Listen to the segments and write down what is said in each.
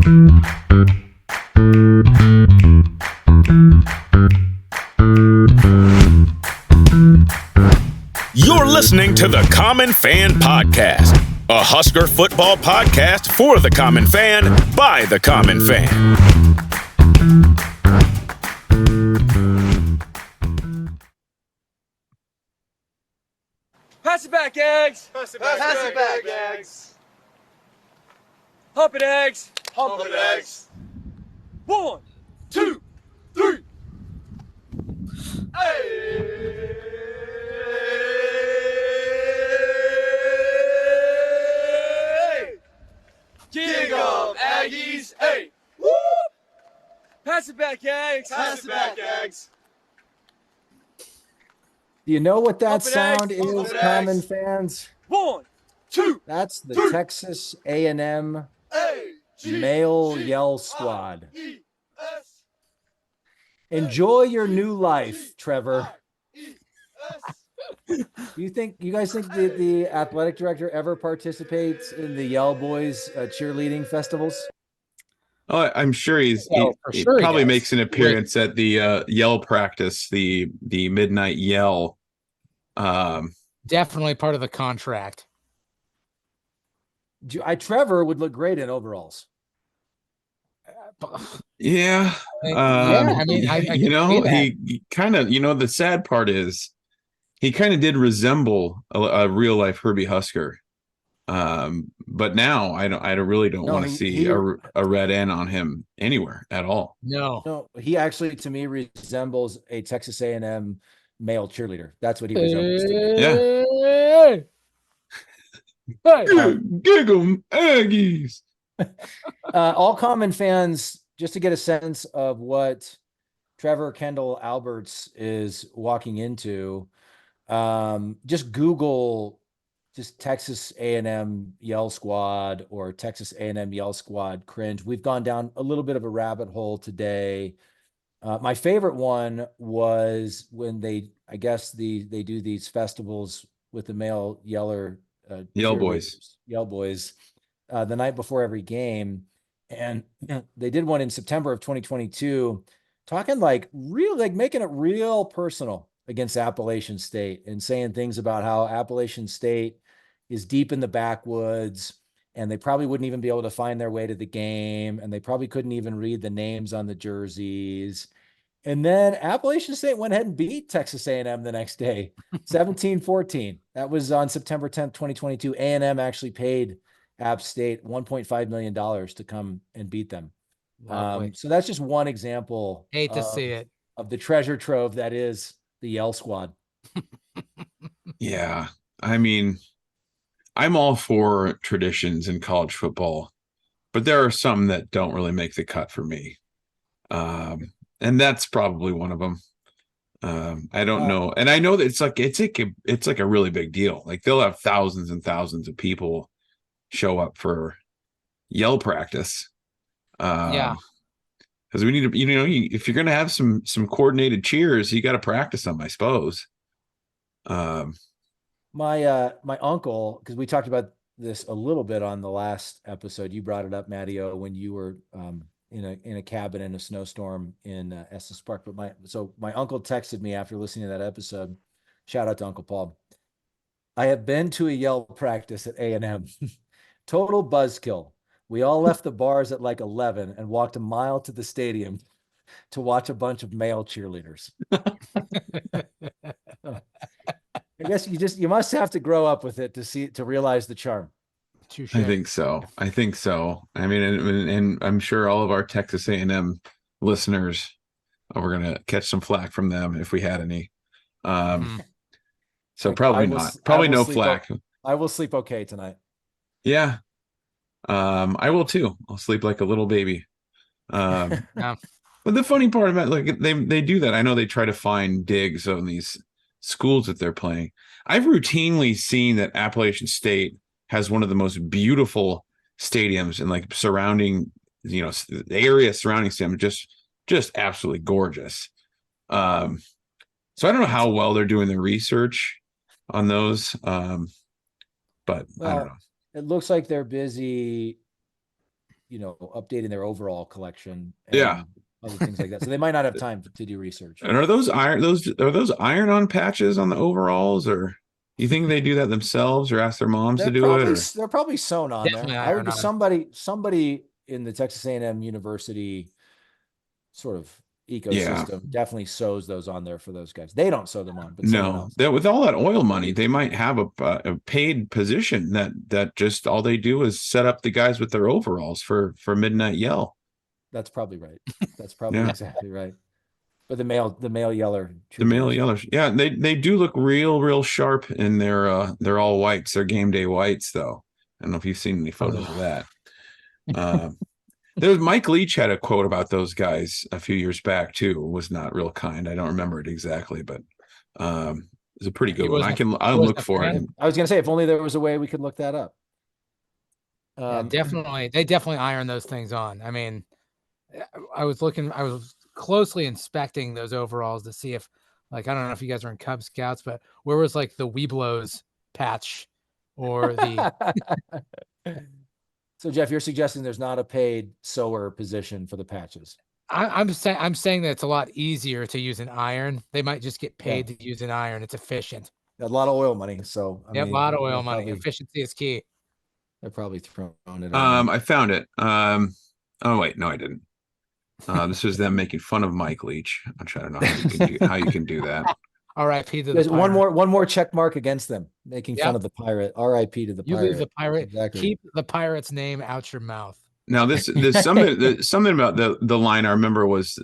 You're listening to the Common Fan Podcast, a Husker football podcast for the common fan, by the common fan. Pass it back, Eggs! Pass it back, Eggs! Hump it, Eggs! Hump it, Eggs! 1, 2, 3! Hey! King of Aggies! Hey! Woo! Pass it back, Eggs! Pass it back, Eggs! Do you know what that Hump it, sound Eggs. Hump is, it, common Eggs. fans? 1, 2, That's the 3. Texas A&M A-G-G-E-S. Male Yell Squad. Enjoy your new life, Trevor. You guys think the athletic director ever participates in the Yell Boys cheerleading festivals? Oh, I'm sure he probably makes an appearance at the yell practice, the midnight yell. Definitely part of the contract. Trevor would look great in overalls. Yeah. I mean, I he kind of, the sad part is he kind of did resemble a real life Herbie Husker. But now I really don't want to see a red N on him anywhere at all. No, he actually, to me, resembles a Texas A&M male cheerleader. That's what he resembles to me. Yeah. Gig 'em Aggies. All common fans, just to get a sense of what Trevor Kendall Alberts is walking into, just Google just Texas A&M Yell Squad or Texas A&M Yell Squad cringe. We've gone down a little bit of a rabbit hole today. My favorite one was when they do these festivals with the male yeller, Yell Boys, the night before every game. And they did one in September of 2022, talking making it real personal against Appalachian State and saying things about how Appalachian State is deep in the backwoods and they probably wouldn't even be able to find their way to the game. And they probably couldn't even read the names on the jerseys. And then Appalachian State went ahead and beat Texas A&M the next day, 17-14. That was on September 10th, 2022. A&M actually paid App State $1.5 million to come and beat them. So that's just one example. Hate to see it. Of the treasure trove that is the Yell Squad. Yeah. I mean, I'm all for traditions in college football, but there are some that don't really make the cut for me. And that's probably one of them. I don't know. And I know that it's like a really big deal. Like they'll have thousands and thousands of people show up for yell practice. Yeah. Because we need to, if you're going to have some coordinated cheers, you got to practice them, I suppose. My uncle, because we talked about this a little bit on the last episode, you brought it up, Matteo, when you were in a cabin in a snowstorm in Estes Park. But my uncle texted me after listening to that episode. Shout out to Uncle Paul. I have been to a yell practice at A&M. Total buzzkill. We all left the bars at like 11 and walked a mile to the stadium to watch a bunch of male cheerleaders. I guess you must have to grow up with it to realize the charm. I think so. I mean, and I'm sure all of our Texas A&M listeners, we're going to catch some flack from them if we had any. So probably not. Probably no flack. I will sleep okay tonight. Yeah. I will too. I'll sleep like a little baby. But the funny part about they do that. I know they try to find digs on these schools that they're playing. I've routinely seen that Appalachian State has one of the most beautiful stadiums and surrounding, the area surrounding them, just absolutely gorgeous. So I don't know how well they're doing their research on those. But I don't know. It looks like they're busy updating their overall collection. And Yeah. other things like that. So they might not have time to do research. And are those iron-on patches on the overalls, or you think they do that themselves, or ask their moms to do it? Or? They're probably sewn on Definitely there. I would iron-on. somebody in the Texas A&M University sort of ecosystem definitely sews those on there for those guys. They don't sew them on, but someone No, else. that with all that oil money, they might have a paid position that just all they do is set up the guys with their overalls for midnight yell. That's probably right. That's probably exactly right. But the male yeller, the male yellers, yeah, they do look real sharp in their all whites, their game day whites, though. I don't know if you've seen any photos of that. There's Mike Leach had a quote about those guys a few years back too. It was not real kind. I don't remember it exactly, but it's a pretty good one. I'll look for it. I was gonna say, if only there was a way we could look that up. Definitely, they definitely iron those things on. I mean, I was closely inspecting those overalls to see if, like, I don't know if you guys are in Cub Scouts, but where was like the Weeblos patch or the. So Jeff, you're suggesting there's not a paid sewer position for the patches. I'm saying that it's a lot easier to use an iron. They might just get paid to use an iron. It's efficient. A lot of oil money. So a lot of oil money. Efficiency is key. They're probably throwing it. I found it. Oh wait, no, I didn't. This is them making fun of Mike Leach. I'm trying to know how you can do that. R.I.P. to the pirate. One more check mark against them, making fun of the pirate. R.I.p. to the pirate. You leave the pirate. Exactly. Keep the pirate's name out your mouth. Now there's something about the line I remember was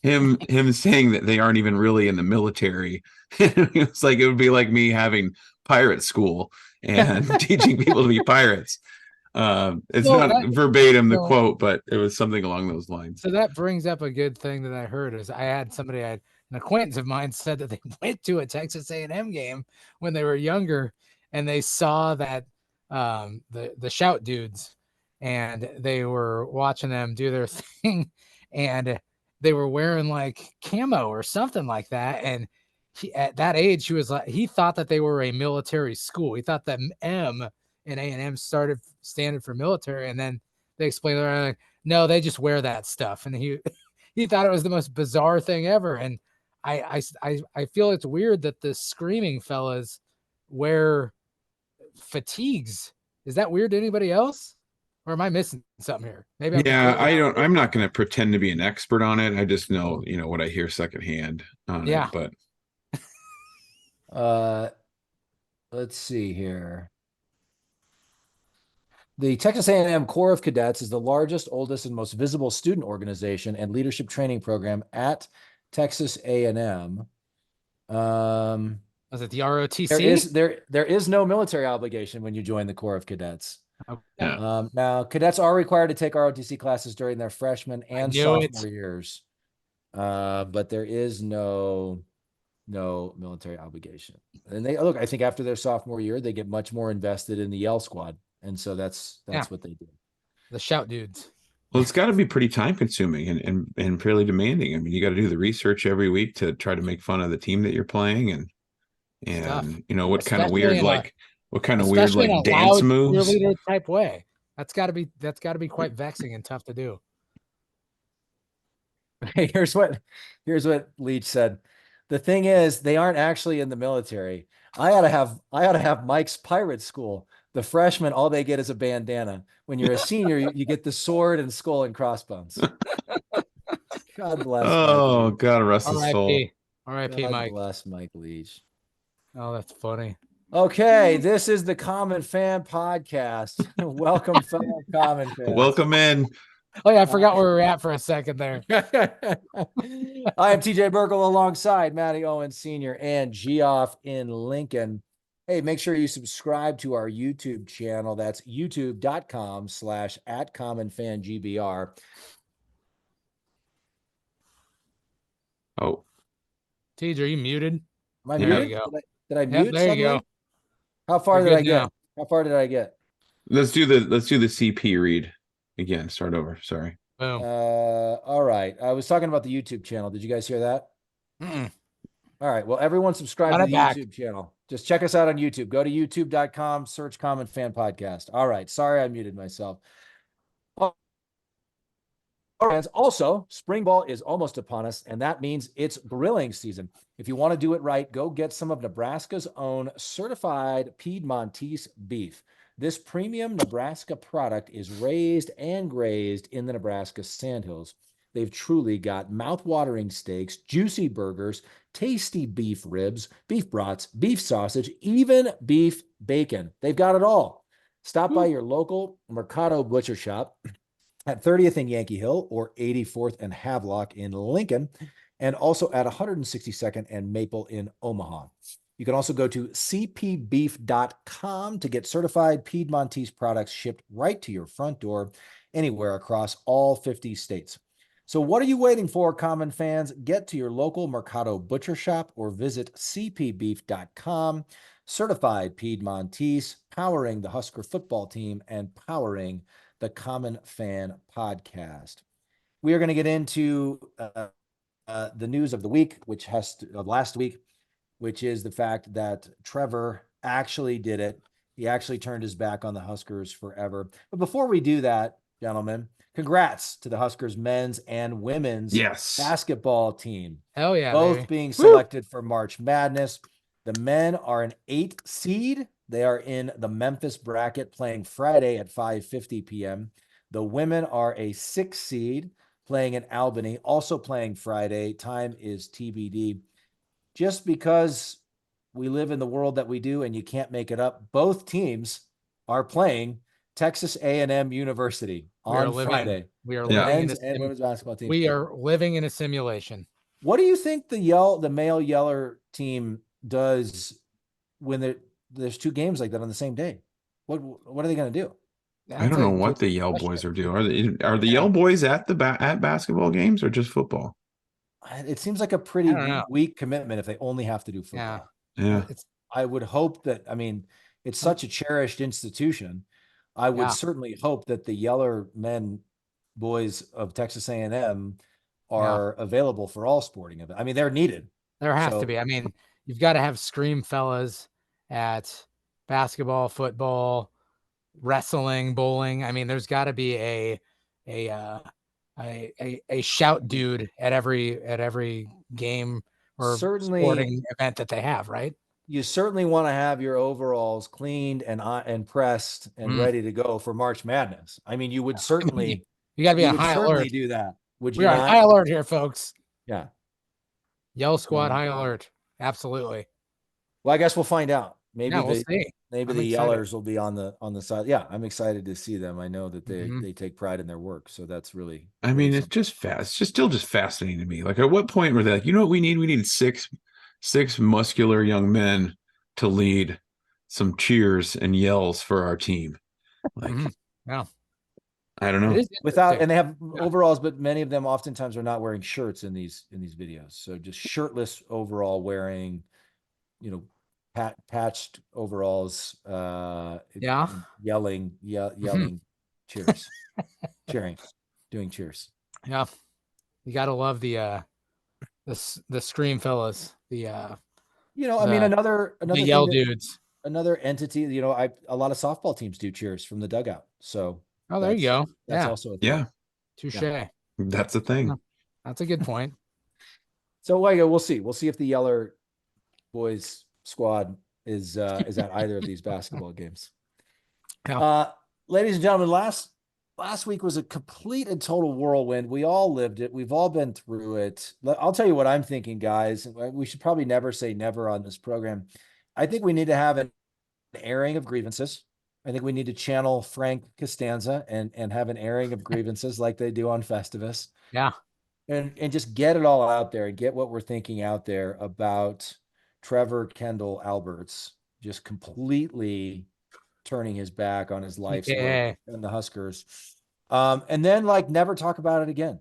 him saying that they aren't even really in the military. It's like it would be like me having pirate school and teaching people to be pirates. It's not verbatim the quote, but it was something along those lines. So that brings up a good thing that I heard. Is I had an acquaintance of mine said that they went to a Texas A&M game when they were younger, and they saw that the shout dudes, and they were watching them do their thing, and they were wearing like camo or something like that. And at that age, he thought that they were a military school. He thought that M in A&M standard for military, and then they explained they're like, no, they just wear that stuff. And he thought it was the most bizarre thing ever. And I feel it's weird that the screaming fellas wear fatigues. Is that weird to anybody else? Or am I missing something here? Maybe I'm not going to pretend to be an expert on it. I just know, what I hear secondhand on it. But let's see here. The Texas A&M Corps of Cadets is the largest, oldest, and most visible student organization and leadership training program at Texas A&M. Was it the ROTC? There is no military obligation when you join the Corps of Cadets. Okay. Now, cadets are required to take ROTC classes during their freshman and sophomore years, but there is no military obligation. And I think after their sophomore year, they get much more invested in the Yell Squad. And so that's what they do. The shout dudes. Well, it's got to be pretty time consuming and fairly demanding. I mean, you got to do the research every week to try to make fun of the team that you're playing and what kind of weird dance moves. Cheerleader type way. That's got to be quite vexing and tough to do. Hey, here's what Leach said. The thing is, they aren't actually in the military. I ought to have Mike's pirate school. The freshmen, all they get is a bandana. When you're a senior, you get the sword and skull and crossbones. God bless. Oh, God rest his soul. R.I.P. Mike. Bless Mike Leach. Oh, that's funny. Okay, this is the Common Fan Podcast. Welcome, fellow Common fans. Welcome in. Oh yeah, I forgot where we were at for a second there. I am TJ Burkle alongside Matty Owens Sr. and Geoff in Lincoln. Hey, make sure you subscribe to our YouTube channel. That's youtube.com/@CommonFanGBR. Oh. TJ, are you muted? Am I muted? There you go. Did I mute? There you go. How far did I get? How far did I get? Let's do the CP read again. Start over. Sorry. Boom. All right. I was talking about the YouTube channel. Did you guys hear that? Mm-mm. All right. Well, everyone subscribe to the YouTube channel. Just check us out on YouTube. Go to youtube.com, search Common Fan Podcast. All right. Sorry, I muted myself. Also, spring ball is almost upon us, and that means it's grilling season. If you want to do it right, go get some of Nebraska's own certified Piedmontese beef. This premium Nebraska product is raised and grazed in the Nebraska Sandhills. They've truly got mouth-watering steaks, juicy burgers, tasty beef ribs, beef brats, beef sausage, even beef bacon. They've got it all. Stop by your local Mercado Butcher Shop at 30th and Yankee Hill or 84th and Havelock in Lincoln, and also at 162nd and Maple in Omaha. You can also go to cpbeef.com to get certified Piedmontese products shipped right to your front door anywhere across all 50 states. So what are you waiting for, Common fans? Get to your local Mercado Butcher Shop or visit cpbeef.com. Certified Piedmontese, powering the Husker football team and powering the Common Fan Podcast. We are going to get into the news of the week, which of last week, which is the fact that Trevor actually did it. He actually turned his back on the Huskers forever. But before we do that, gentlemen, congrats to the Huskers men's and women's basketball team. Hell yeah, both baby. being selected for March Madness. The men are an 8 seed. They are in the Memphis bracket playing Friday at 5:50 p.m. The women are a 6 seed playing in Albany, also playing Friday. Time is TBD. Just because we live in the world that we do and you can't make it up, both teams are playing Texas A&M University on Friday. We are living in and women's basketball teams. We are living in a simulation. What do you think the male Yeller team does when there's two games like that on the same day? What are they going to do? I don't know what the Yell boys are doing. Are the Yell boys at basketball games or just football? It seems like a pretty weak commitment if they only have to do football. Yeah. I would hope that, it's such a cherished institution. I would certainly hope that the Yeller boys of Texas A&M are available for all sporting events. They're needed. There has to be. You've got to have scream fellas at basketball, football, wrestling, bowling. There's got to be a shout dude at every game or sporting event that they have, right? You certainly want to have your overalls cleaned and pressed and ready to go for March Madness. You would certainly you got to be on high alert. Do that. Would you? We're on high alert here, folks. Yeah. Yell squad high alert. Absolutely. Well, I guess we'll find out. Maybe we'll see. Maybe the Yellers will be on the side. Yeah, I'm excited to see them. I know that they take pride in their work, so that's really. It's just fast. It's just still fascinating to me. Like, at what point were they like, you know what we need? We need six muscular young men to lead some cheers and yells for our team. Like, I don't know. And they have overalls, but many of them oftentimes are not wearing shirts in these videos. So just shirtless overall wearing, patched overalls, yelling, cheers, doing cheers. Yeah. You got to love the scream fellas, another yell dudes, another entity, a lot of softball teams do cheers from the dugout. So, there you go. That's also a thing. Touche. Yeah. That's a thing. That's a good point. So we'll see. We'll see if the Yeller boys squad is at either of these basketball games. Ladies and gentlemen, last week was a complete and total whirlwind. We all lived it. We've all been through it. I'll tell you what I'm thinking, guys. We should probably never say never on this program. I think we need to have an airing of grievances. I think we need to channel Frank Costanza and have an airing of grievances like they do on Festivus. Yeah. And just get it all out there and get what we're thinking out there about Trevor Kendall Alberts just completely turning his back on his life's work and the Huskers. And then never talk about it again.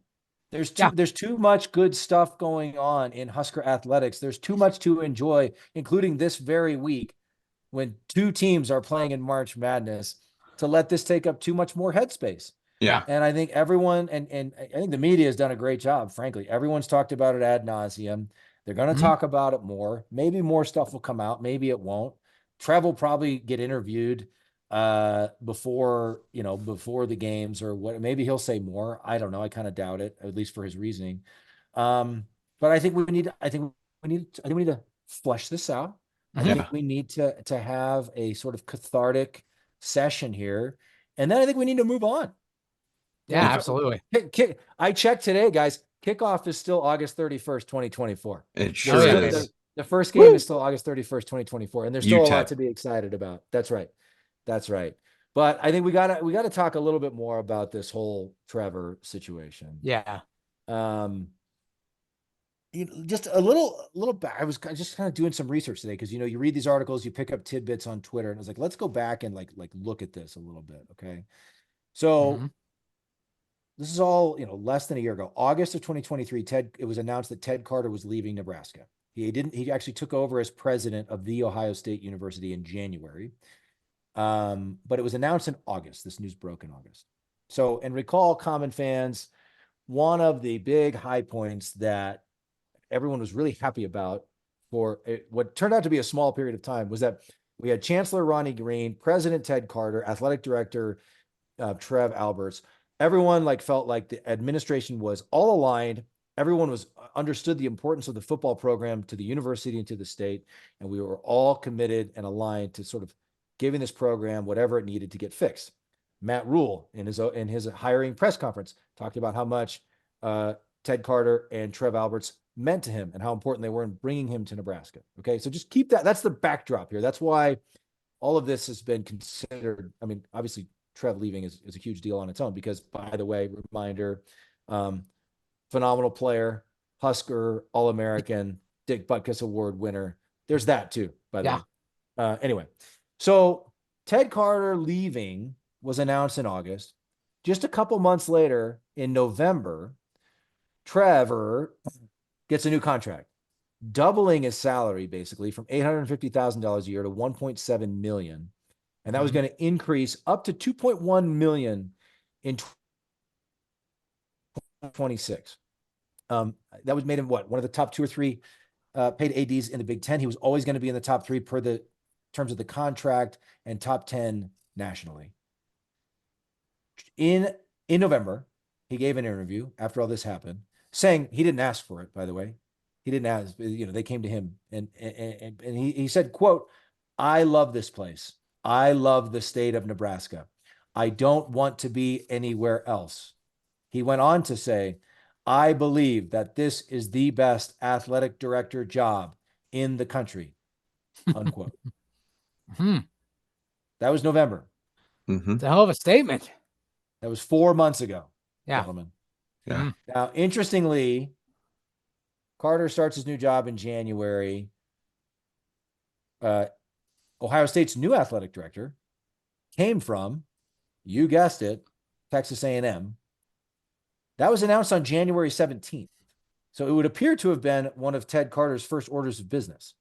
There's too much good stuff going on in Husker athletics. There's too much to enjoy, including this very week when two teams are playing in March Madness, to let this take up too much more headspace. Yeah. And I think everyone, and I think the media has done a great job, frankly. Everyone's talked about it ad nauseum. They're going to talk about it more. Maybe more stuff will come out. Maybe it won't. Trev will probably get interviewed before the games or what. Maybe he'll say more. I don't know. I kind of doubt it, at least for his reasoning. But I think we need to flesh this out. I think we need to have a sort of cathartic session here. And then I think we need to move on. Yeah, absolutely. I checked today, guys. Kickoff is still August 31st, 2024. It sure is. The first game is still August 31st, 2024. And there's still a lot to be excited about. That's right. But I think we gotta talk a little bit more about this whole Trevor situation. Yeah. Just a little back. I was just kind of doing some research today because you read these articles, you pick up tidbits on Twitter, and I was like, let's go back and like look at this a little bit. Okay. So this is all, less than a year ago, August of 2023, it was announced that Ted Carter was leaving Nebraska. He actually took over as president of The Ohio State University in January. But it was announced in August. This news broke in August. So, and recall, Common fans, one of the big high points that everyone was really happy about for what turned out to be a small period of time was that we had Chancellor Ronnie Green, President Ted Carter, Athletic Director Trev Alberts. Everyone felt like the administration was all aligned. Everyone understood the importance of the football program to the university and to the state, and we were all committed and aligned to sort of giving this program whatever it needed to get fixed. Matt Rhule in his hiring press conference talked about how much Ted Carter and Trev Alberts meant to him and how important they were in bringing him to Nebraska. Okay, so just keep that. That's the backdrop here. That's why all of this has been considered. I mean, obviously, Trev leaving is a huge deal on its own because, by the way, reminder, phenomenal player, Husker, All-American, Dick Butkus Award winner. There's that too, by the way. Anyway, so Ted Carter leaving was announced in August. Just a couple months later, in November, Trevor gets a new contract, doubling his salary basically from $850,000 a year to $1.7 million. And that was going to increase up to $2.1 million in 2026. That was made him one of the top 2 or 3 paid ADs in the Big Ten. He was always going to be in the top 3 per the terms of the contract and top 10 nationally. In November, he gave an interview after all this happened, saying he didn't ask for it, by the way. He didn't ask, they came to him and he said, quote, "I love this place. I love the state of Nebraska. I don't want to be anywhere else." He went on to say, "I believe that this is the best athletic director job in the country," unquote. That was November. It's a hell of a statement. That was 4 months ago, gentlemen. Yeah. Now, interestingly, Carter starts his new job in January. Ohio State's new athletic director came from, you guessed it, Texas A&M. That was announced on January 17th. So it would appear to have been one of Ted Carter's first orders of business.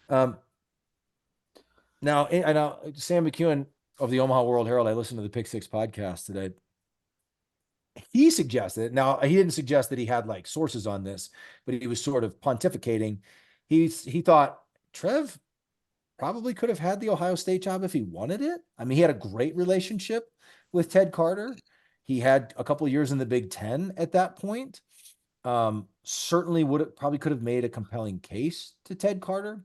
Now, I know Sam McEwen of the Omaha World Herald, I listened to the Pick Six podcast today. He suggested, now he didn't suggest that he had sources on this, but he was sort of pontificating. He thought Trev probably could have had the Ohio State job if he wanted it. I mean, he had a great relationship with Ted Carter. He had a couple of years in the Big Ten at that point. Certainly probably could have made a compelling case to Ted Carter.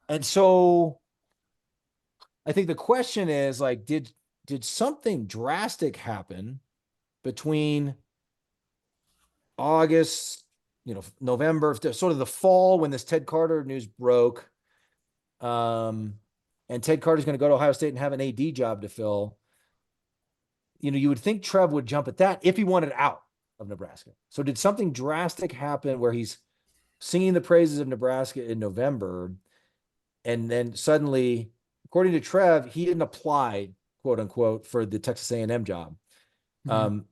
And so I think the question is did something drastic happen between August, November, sort of the fall when this Ted Carter news broke, and Ted Carter's going to go to Ohio State and have an AD job to fill? You would think Trev would jump at that if he wanted out of Nebraska. So did something drastic happen where he's singing the praises of Nebraska in November, and then suddenly, according to Trev, he didn't apply, quote unquote, for the Texas A&M job.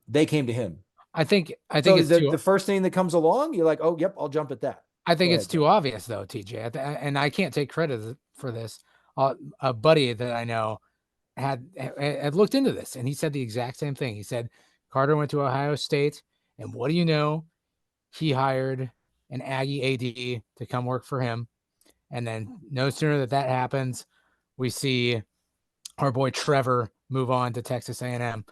They came to him. I think So it's the first thing that comes along, you're like, oh, yep, I'll jump at that. I think it's too obvious though, TJ, and I can't take credit for this. A buddy that I know had looked into this, and he said the exact same thing. He said Carter went to Ohio State, and what do you know? He hired an Aggie AD to come work for him. And then no sooner that happens, we see our boy Trevor move on to Texas A&M.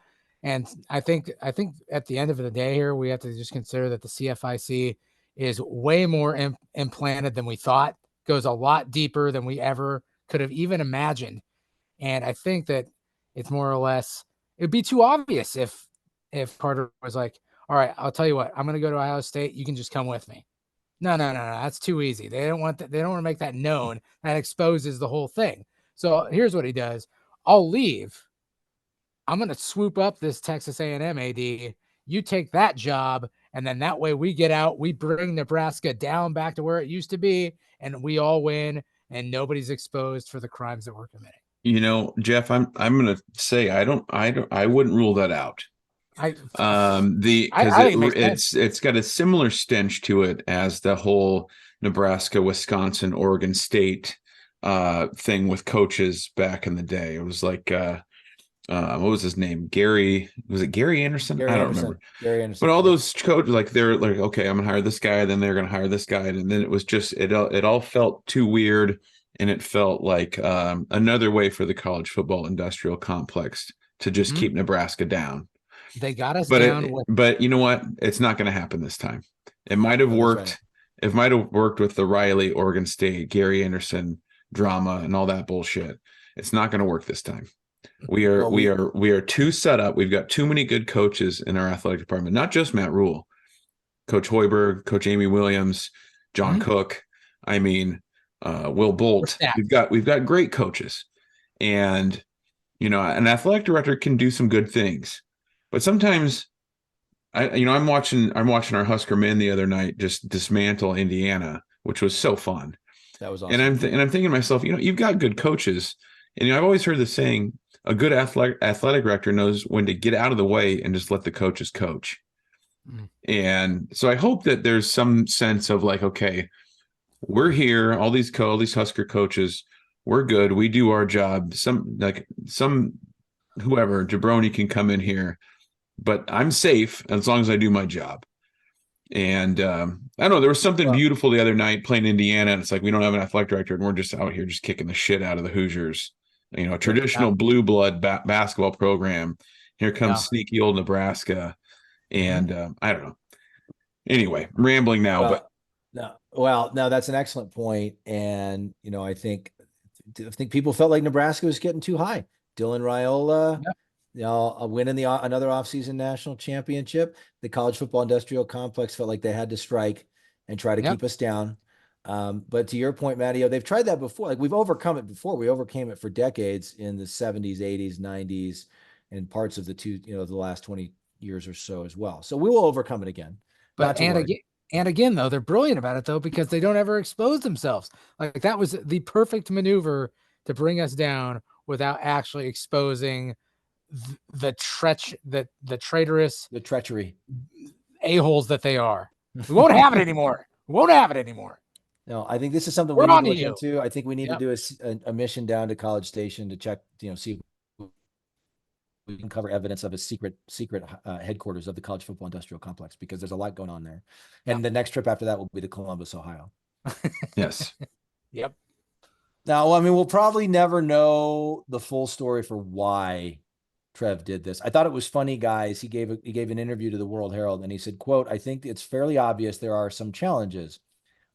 And I think at the end of the day here, we have to just consider that the CFIC is way more implanted than we thought, goes a lot deeper than we ever could have even imagined. And I think that it's more or less, it'd be too obvious if Carter was like, all right, I'll tell you what, I'm going to go to Ohio State. You can just come with me. No. That's too easy. They don't want that. They don't want to make that known. That exposes the whole thing. So here's what he does. I'll leave. I'm going to swoop up this Texas A&M AD. You take that job. And then that way we get out, we bring Nebraska down back to where it used to be, and we all win, and nobody's exposed for the crimes that we're committing. You know, Jeff, I'm going to say I wouldn't rule that out. It's got a similar stench to it as the whole Nebraska, Wisconsin, Oregon State thing with coaches back in the day. It was like what was his name? Was it Gary Anderson? I don't remember. Gary Anderson. But all those coaches, like, they're like, okay, I'm gonna hire this guy, then they're gonna hire this guy, and then it was just it all felt too weird, and it felt like another way for the college football industrial complex to just keep Nebraska down. They got us down. But you know what? It's not going to happen this time. It might have worked. Right. It might have worked with the Riley, Oregon State, Gary Anderson drama and all that bullshit. It's not going to work this time. We are too set up. We've got too many good coaches in our athletic department. Not just Matt Rhule, Coach Hoiberg, Coach Amy Williams, John Cook. I mean, Will Bolt. We've got great coaches, and an athletic director can do some good things. But sometimes, I'm watching our Husker men the other night just dismantle Indiana, which was so fun. That was awesome. And I'm thinking to myself, you've got good coaches, and I've always heard the saying, a good athletic director knows when to get out of the way and just let the coaches coach. And so I hope that there's some sense of like, okay, we're here, all these Husker coaches, we're good, we do our job. Some whoever jabroni can come in here, but I'm safe as long as I do my job. And I don't know, there was something beautiful the other night playing Indiana, and it's like, we don't have an athletic director, and we're just out here just kicking the shit out of the Hoosiers. A traditional blue blood basketball program. Here comes sneaky old Nebraska, and I don't know. Anyway, I'm rambling now, no, that's an excellent point, and I think people felt like Nebraska was getting too high. Dylan Raiola. Winning another offseason national championship. The college football industrial complex felt like they had to strike and try to keep us down. But to your point, Matty, they've tried that before. Like, we've overcome it before. We overcame it for decades in the 70s, 80s, 90s, and parts of the last 20 years or so as well. So we will overcome it again. But again, though, they're brilliant about it, though, because they don't ever expose themselves. Like, that was the perfect maneuver to bring us down without actually exposing the traitorous, the treachery a-holes that they are. We won't have it anymore. No, I think this is something we need to look into. I think we need to do a mission down to College Station to check, see if we can cover evidence of a secret headquarters of the college football industrial complex, because there's a lot going on there. And the next trip after that will be to Columbus, Ohio. Yes. Yep. Now, we'll probably never know the full story for why Trev did this. I thought it was funny, guys. He gave an interview to the World Herald, and he said, quote, "I think it's fairly obvious there are some challenges.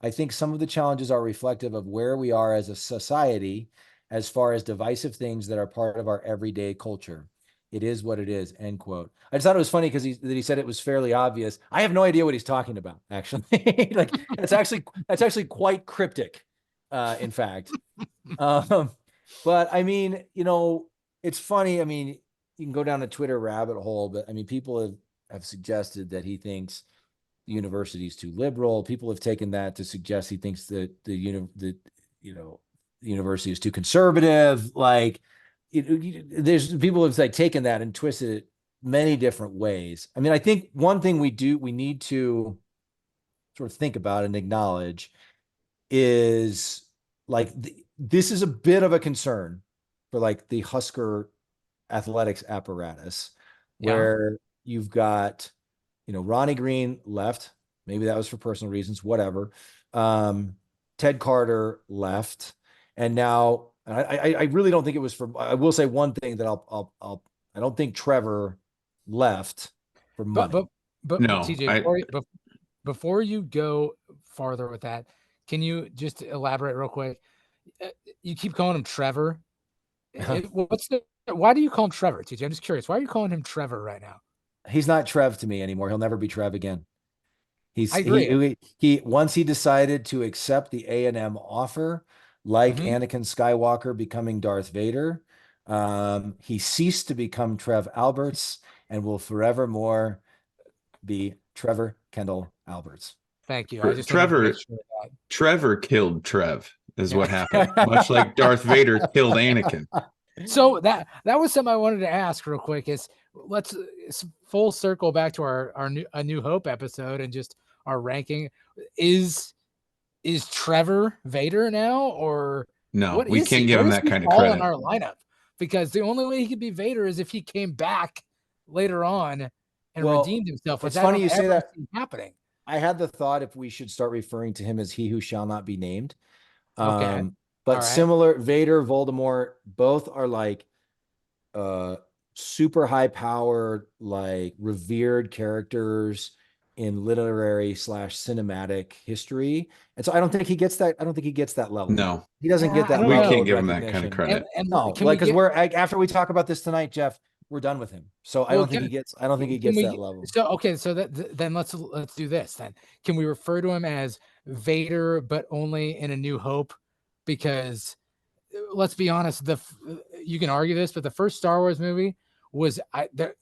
I think some of the challenges are reflective of where we are as a society as far as divisive things that are part of our everyday culture. It is what it is," end quote. I just thought it was funny because he said it was fairly obvious. I have no idea what he's talking about, actually. Like, that's actually quite cryptic, in fact. But it's funny. You can go down a Twitter rabbit hole, but people have suggested that he thinks the university is too liberal. People have taken that to suggest he thinks that the university is too conservative. Like, there's people have taken that and twisted it many different ways. I think one thing we need to sort of think about and acknowledge is, like, this is a bit of a concern for, like, the Husker athletics apparatus, where you've got, Ronnie Green left Maybe that was for personal reasons, whatever. Ted Carter left. And now I really don't think it was for, I will say one thing that I don't think Trevor left for money. But No, TJ, before you go farther with that, can you just elaborate real quick? You keep calling him Trevor. Why do you call him Trevor, TJ? I'm just curious. Why are you calling him Trevor right now? He's not Trev to me anymore. He'll never be Trev again. I agree. He once he decided to accept the A&M offer, like Anakin Skywalker becoming Darth Vader, he ceased to become Trev Alberts and will forevermore be Trevor Kendall Alberts. Thank you. Trevor killed Trev is what happened. Much like Darth Vader killed Anakin. So that was something I wanted to ask real quick. Let's full circle back to our New Hope episode and just our ranking. Is Trevor Vader now, or no? We can't give him that kind of credit in our lineup, because the only way he could be Vader is if he came back later on and redeemed himself. It's funny you say that happening. I had the thought if we should start referring to him as he who shall not be named. Okay. But similar, Vader, Voldemort, both are like super high powered, like revered characters in literary / cinematic history. And so I don't think he gets that. I don't think he gets that level. No, he doesn't get that. We can't give him that kind of credit. No, because after we talk about this tonight, Jeff, we're done with him. So I don't think he gets that level. So then let's do this then. Can we refer to him as Vader, but only in A New Hope? Because let's be honest, you can argue this, but the first Star Wars movie was the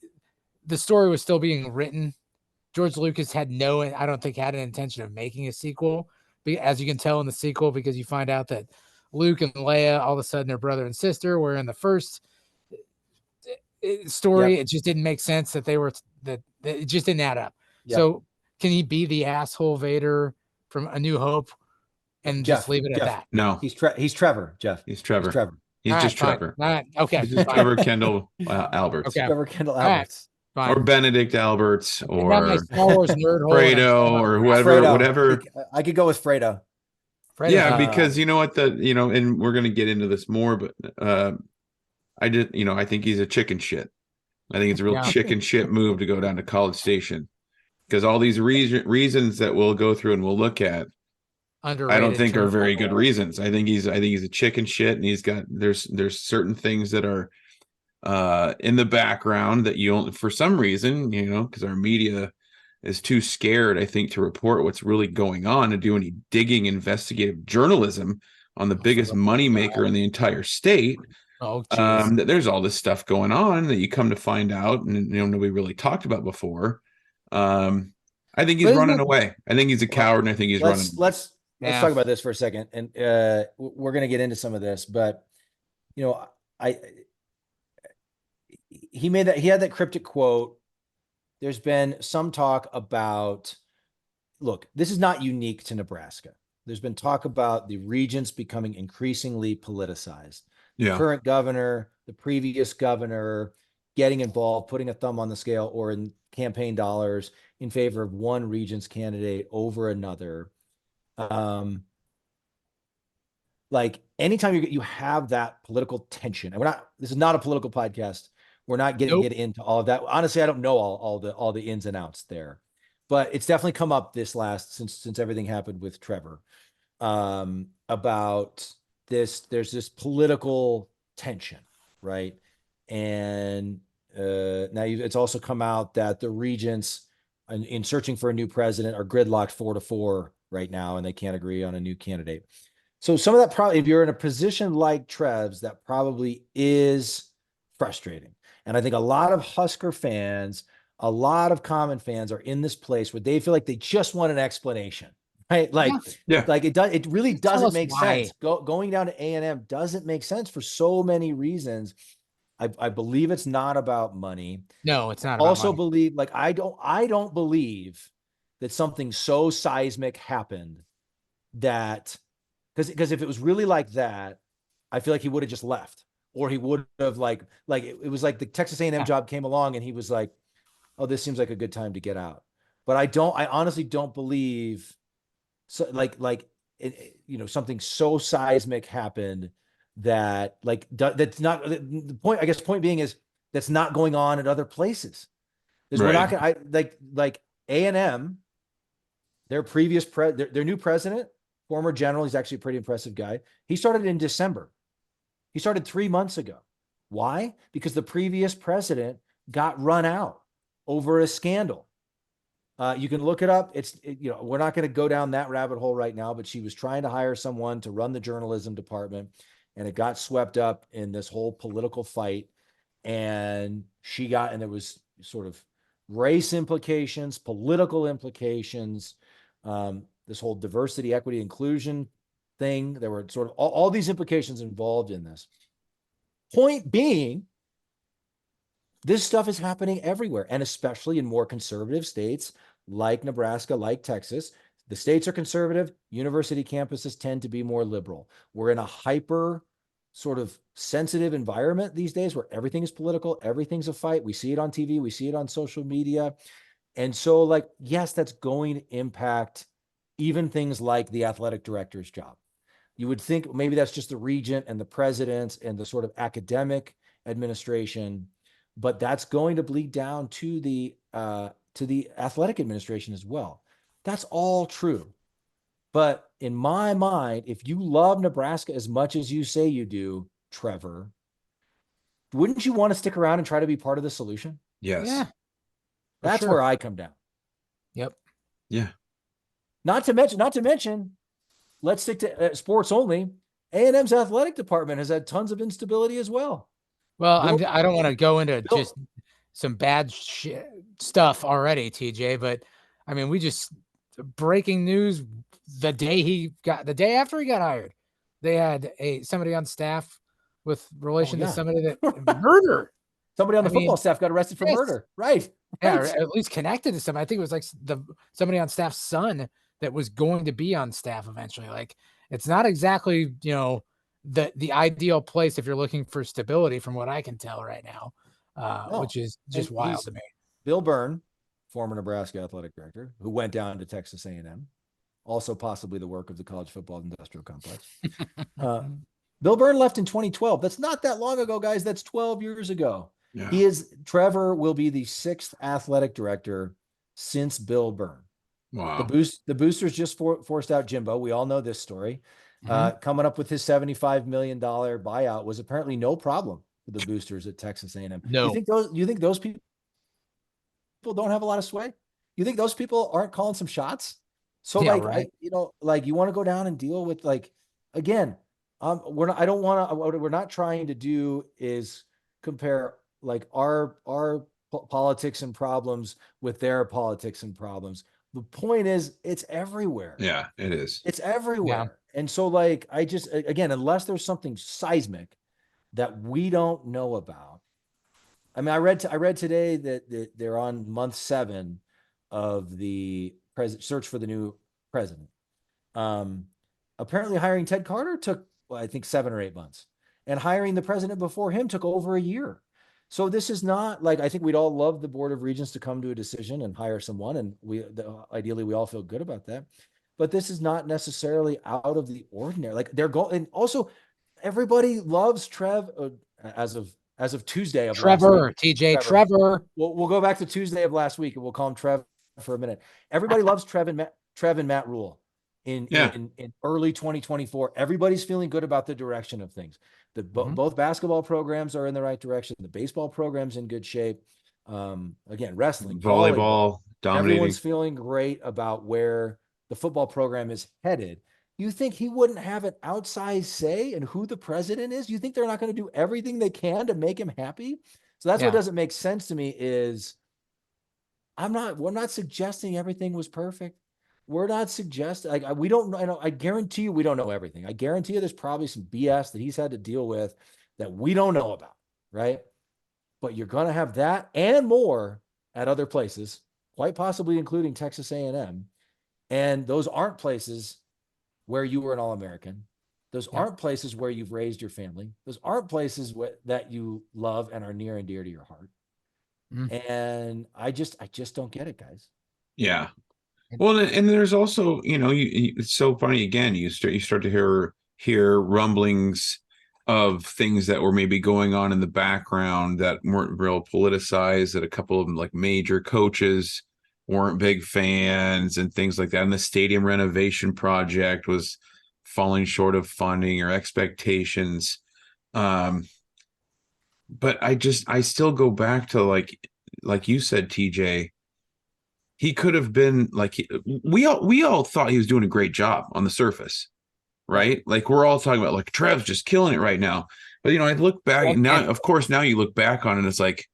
story was still being written. George Lucas I don't think had an intention of making a sequel, as you can tell in the sequel, because you find out that Luke and Leia all of a sudden are brother and sister, where in the first story it just didn't make sense that it just didn't add up. So can he be the asshole Vader from A New Hope and just leave it at that? No, he's Trevor, Jeff. He's Trevor. He's just Trevor. All right. Okay. He's just Trevor Kendall Alberts. Okay. Trevor Kendall Alberts. Right. Or Benedict Alberts, or Fredo, or whoever, whatever. I could go with Fredo. Yeah, because you know what, and we're going to get into this more, but I think he's a chicken shit. I think it's a real chicken shit move to go down to College Station, because all these reasons that we'll go through and we'll look at, underrated, I don't think are very good reasons. I think he's a chicken shit, and there's certain things that are in the background that you don't, for some reason, because our media is too scared, I think, to report what's really going on and do any digging investigative journalism on the biggest moneymaker in the entire state. That there's all this stuff going on that you come to find out and nobody really talked about before. I think he's running away. I think he's a coward, and I think he's running. Let's talk about this for a second, and we're going to get into some of this, but he had that cryptic quote. There's been some talk about, look, this is not unique to Nebraska. There's been talk about the regents becoming increasingly politicized. The current governor, the previous governor, getting involved, putting a thumb on the scale or in campaign dollars in favor of one regent's candidate over another. Like anytime you have that political tension, and this is not a political podcast. We're not getting get into all of that. Honestly, I don't know all the ins and outs there, but it's definitely come up since everything happened with Trevor, about this. There's this political tension, right? And now it's also come out that the regents in searching for a new president are gridlocked 4-4 right now, and they can't agree on a new candidate. So some of that probably, if you're in a position like Trev's, that probably is frustrating. And I think a lot of Husker fans, a lot of Common fans are in this place where they feel like they just want an explanation, right? Like it really doesn't make sense. Going down to A&M doesn't make sense for so many reasons. I believe it's not about money. No, it's not. Also believe, like, I don't believe that something so seismic happened that, because if it was really like that, I feel like he would have just left. Or he would have it was like the Texas A&M job came along and he was like, oh, this seems like a good time to get out. but I honestly don't believe so something so seismic happened that that's not the point. I guess point being is that's not going on at other places. Because we're not Right. going to, like A&M, their their new president, former general, he's actually a pretty impressive guy. He started in December. He started 3 months ago. Why? Because the previous president got run out over a scandal. You can look it up. We're not going to go down that rabbit hole right now, but she was trying to hire someone to run the journalism department, and it got swept up in this whole political fight. And there was sort of race implications, political implications, this whole diversity, equity, inclusion thing. There were sort of all these implications involved in this. Point being, this stuff is happening everywhere, and especially in more conservative states like Nebraska, like Texas. The states are conservative. University campuses tend to be more liberal. We're in a hyper sort of sensitive environment these days where everything is political, everything's a fight. We see it on TV, we see it on social media. And so, yes, that's going to impact even things like the athletic director's job. You would think maybe that's just the regent and the presidents and the sort of academic administration, but that's going to bleed down to the athletic administration as well. That's all true. But in my mind, if you love Nebraska as much as you say you do, Trevor, wouldn't you want to stick around and try to be part of the solution? Yes. Yeah. That's sure. where I come down. Yep. Yeah. Not to mention, let's stick to sports only. A&M's athletic department has had tons of instability as well. Well, I don't want to go into just some bad stuff already, TJ, but I mean, we just breaking news the day after he got hired, they had somebody on staff with relation to somebody that murder. Somebody on the football staff got arrested for murder. Right. Yeah, or at least connected to somebody. I think it was like somebody on staff's son that was going to be on staff eventually. Like, it's not exactly, the ideal place if you're looking for stability from what I can tell right now, which is just wild to me. Bill Byrne, former Nebraska athletic director, who went down to Texas A&M, also possibly the work of the college football industrial complex. Bill Byrne left in 2012. That's not that long ago, guys. That's 12 years ago. Yeah. Trevor will be the 6th athletic director since Bill Byrne. Wow. The boosters just forced out Jimbo. We all know this story. Coming up with his $75 million buyout was apparently no problem for the boosters at Texas A&M. No. You think those people don't have a lot of sway? You think those people aren't calling some shots? So right. You want to go down and deal with again, we're not trying to do is compare our politics and problems with their politics and problems. The point is, it's everywhere. Yeah, it is. It's everywhere. Yeah. And so again, unless there's something seismic that we don't know about. I mean, I read today that they're on month 7 of the search for the new president. Apparently hiring Ted Carter took, I think 7 or 8 months, and hiring the president before him took over a year. So this is not I think we'd all love the Board of Regents to come to a decision and hire someone, and ideally we all feel good about that. But this is not necessarily out of the ordinary. They're going, and also everybody loves Trev as of Tuesday of Trevor, TJ, Trevor. We'll go back to Tuesday of last week and we'll call him Trev for a minute. Everybody loves Trev and Matt Rhule in early 2024. Everybody's feeling good about the direction of things. Both basketball programs are in the right direction. The baseball program's in good shape. Again, wrestling, volleyball, dominating. Everyone's feeling great about where the football program is headed. You think he wouldn't have an outsized say in who the president is? You think they're not going to do everything they can to make him happy? So that's what doesn't make sense to me is we're not suggesting everything was perfect. We're not suggesting, we don't know. I guarantee you we don't know everything. I guarantee you there's probably some BS that he's had to deal with that we don't know about, right? But you're going to have that and more at other places, quite possibly including Texas A&M. And those aren't places where you were an All-American. Those aren't places where you've raised your family. Those aren't places that you love and are near and dear to your heart. And I just don't get it, guys. Yeah. Well, and there's also, it's so funny again. You start to hear rumblings of things that were maybe going on in the background that weren't real politicized. That a couple of them, like major coaches, weren't big fans and things like that. And the stadium renovation project was falling short of funding or expectations. But I still go back to like you said, TJ. He could have been we all thought he was doing a great job on the surface, right? Like we're all talking about like Trev's just killing it right now. But I look back now, of course, now you look back on it, and it's like,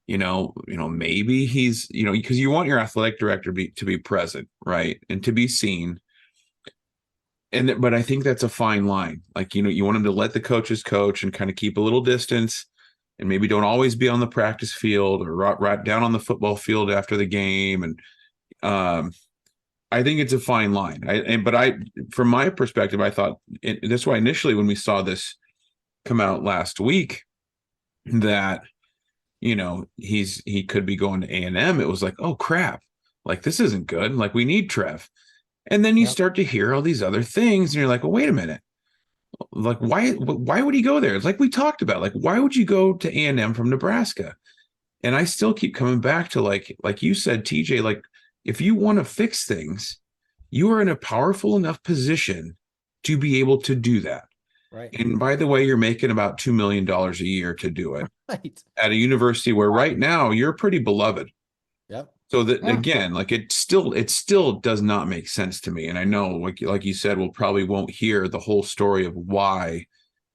maybe he's, because you want your athletic director to be present, right, and to be seen. But I think that's a fine line. Like, you want him to let the coaches coach and kind of keep a little distance, and maybe don't always be on the practice field or right down on the football field after the game. And I think it's a fine line. But from my perspective, I thought that's why initially when we saw this come out last week that, he could be going to A&M. It was like, oh crap, like this isn't good. Like we need Trev. And then you start to hear all these other things, and you're like, well, wait a minute. Like, why would he go there? It's like we talked about, like, why would you go to A&M from Nebraska? And I still keep coming back to like you said, TJ, like if you want to fix things, you are in a powerful enough position to be able to do that. Right. And by the way, you're making about $2 million a year to do it Right. at a university where right now you're pretty beloved. Yep. So that again, like it still does not make sense to me. And I know, like you said, we'll probably won't hear the whole story of why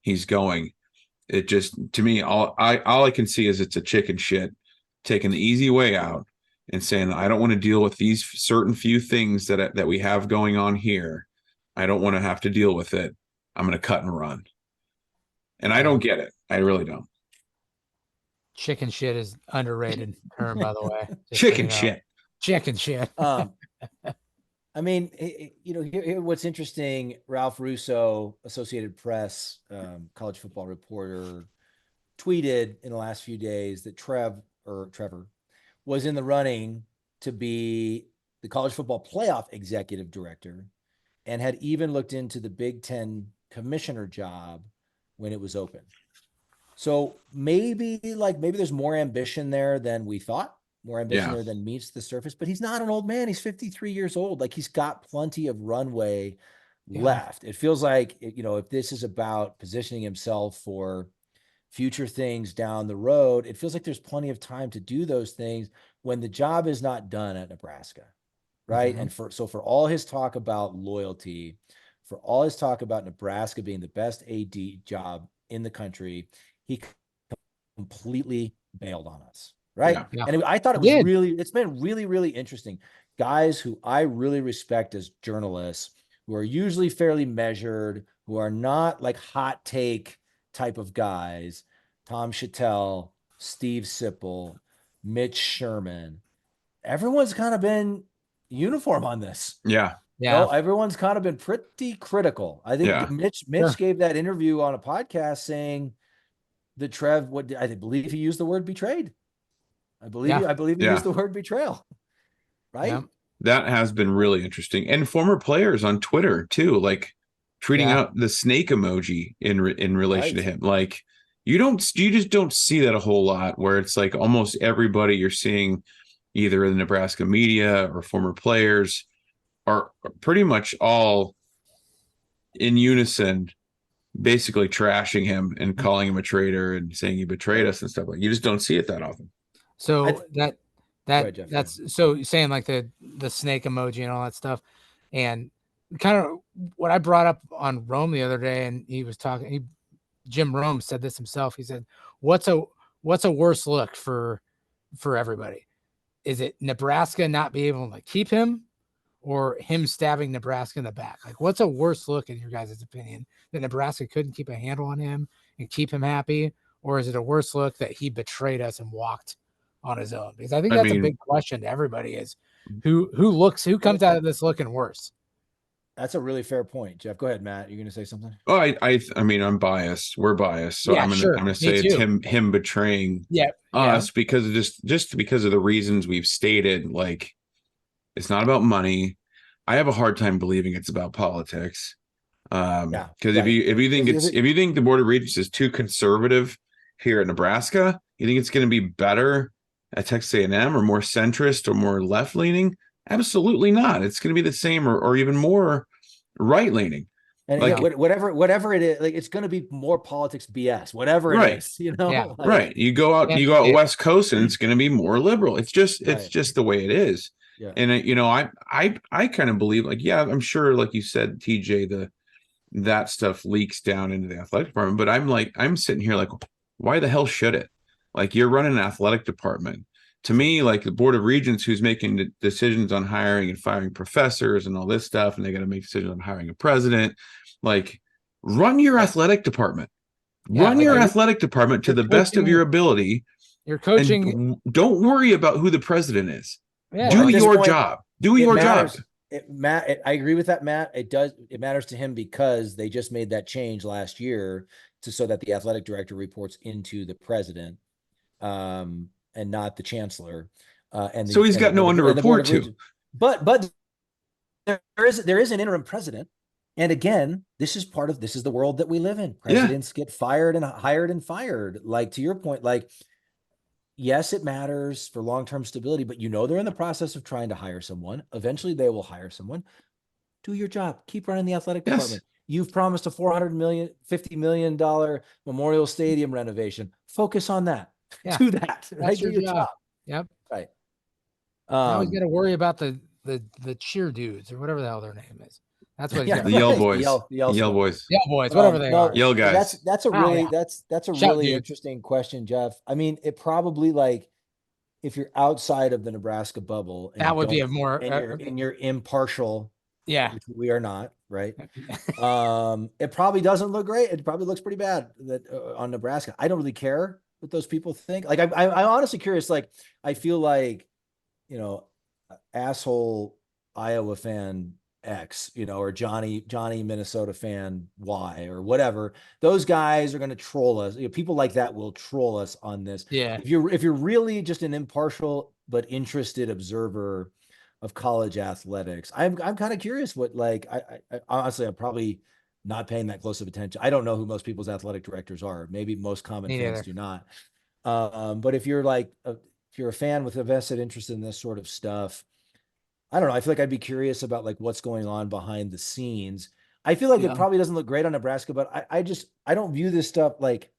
he's going. It just, to me, all I can see is it's a chicken shit, taking the easy way out and saying, I don't want to deal with these certain few things that we have going on here. I don't want to have to deal with it. I'm going to cut and run. And I don't get it. I really don't. Chicken shit is underrated term, by the way. Chicken shit. Chicken shit. I mean, here, what's interesting, Ralph Russo, Associated Press, college football reporter, tweeted in the last few days that Trevor was in the running to be the college football playoff executive director and had even looked into the Big Ten commissioner job when it was open. So maybe there's more ambition there than we thought, more ambition there than meets the surface, but he's not an old man. He's 53 years old. Like he's got plenty of runway left. It feels like, if this is about positioning himself for future things down the road, it feels like there's plenty of time to do those things when the job is not done at Nebraska. Right. Mm-hmm. And for all his talk about loyalty, for all his talk about Nebraska being the best AD job in the country, he completely bailed on us. Right. Yeah. And I thought it's been really, really interesting. Guys who I really respect as journalists, who are usually fairly measured, who are not like hot take type of guys, Tom Chattel, Steve Sipple, Mitch Sherman, everyone's kind of been uniform on this. Yeah. Yeah. Everyone's kind of been pretty critical. I think Mitch gave that interview on a podcast saying that Trev, I believe he used the word betrayed. I believe he used the word betrayal. Right. Yeah. That has been really interesting. And former players on Twitter too, like tweeting out the snake emoji in relation to him. Like you just don't see that a whole lot, where it's like almost everybody you're seeing either in the Nebraska media or former players are pretty much all in unison, basically trashing him and calling him a traitor and saying he betrayed us and stuff. Like you just don't see it that often. So that's so saying like the snake emoji and all that stuff, and kind of what I brought up on Rome the other day, and he was talking. Jim Rome said this himself. He said, "What's a worse look for everybody? Is it Nebraska not being able to keep him, or him stabbing Nebraska in the back? Like, what's a worse look in your guys' opinion, that Nebraska couldn't keep a handle on him and keep him happy, or is it a worse look that he betrayed us and walked on his own?" Because I think that's a big question to everybody: is who comes out of this looking worse? That's a really fair point, Jeff. Go ahead, Matt. You're going to say something? Oh, I mean, I'm biased. We're biased, so I'm going to say it's him betraying us because just because of the reasons we've stated. Like, It's not about money. I have a hard time believing it's about politics. Yeah, Because right. if you think If if you think the Board of Regents is too conservative here at Nebraska, you think it's going to be better at Texas A&M or more centrist or more left leaning? Absolutely not. It's going to be the same or even more right leaning. And Like, whatever it is, like it's going to be more politics BS, whatever it right, is, you know. Yeah. Like, right. You go out West Coast, and it's going to be more liberal. It's right. just the way it is. Yeah. And I kind of believe, like, yeah, I'm sure, like you said, TJ, that stuff leaks down into the athletic department. But I'm sitting here like, why the hell should it? Like, you're running an athletic department. To me, like the Board of Regents, who's making the decisions on hiring and firing professors and all this stuff, and they got to make decisions on hiring a president. Like, run your athletic department. Run your athletic department to the best of your ability. You're coaching. And don't worry about who the president is. Yeah. Do your job. Do your job. I agree with that, Matt. It matters to him because they just made that change last year so that the athletic director reports into the president, and not the chancellor. So he's got no one to report to. But there is an interim president. And again, this is the world that we live in. Presidents get fired and hired and fired. Like, to your point, like, yes, it matters for long-term stability, but they're in the process of trying to hire someone. Eventually they will hire someone. Do your job. Keep running the athletic department. You've promised a $50 million Memorial Stadium renovation. Focus on that. Yeah. Do that. That's your job. Yep. Right. Now he's got to worry about the cheer dudes or whatever the hell their name is. That's what the Yell Boys. Yell Boys. Yell Boys, whatever they are. Yell guys. That's a really interesting question, Jeff. I mean, it probably, like, if you're outside of the Nebraska bubble, that would be a more and you're impartial. Yeah, which we are not, right? It probably doesn't look great. It probably looks pretty bad on Nebraska. I don't really care what those people think. Like, I'm honestly curious. Like, I feel like, asshole Iowa fan X, or Johnny Minnesota fan Y or whatever. Those guys are going to troll us. People like that will troll us on this. Yeah. If you're really just an impartial but interested observer of college athletics, I'm kind of curious what, like, I honestly, I'm probably not paying that close of attention. I don't know who most people's athletic directors are. Maybe most common fans do not. But if you're a fan with a vested interest in this sort of stuff, I don't know. I feel like I'd be curious about, like, what's going on behind the scenes. I feel like it probably doesn't look great on Nebraska, but I don't view this stuff like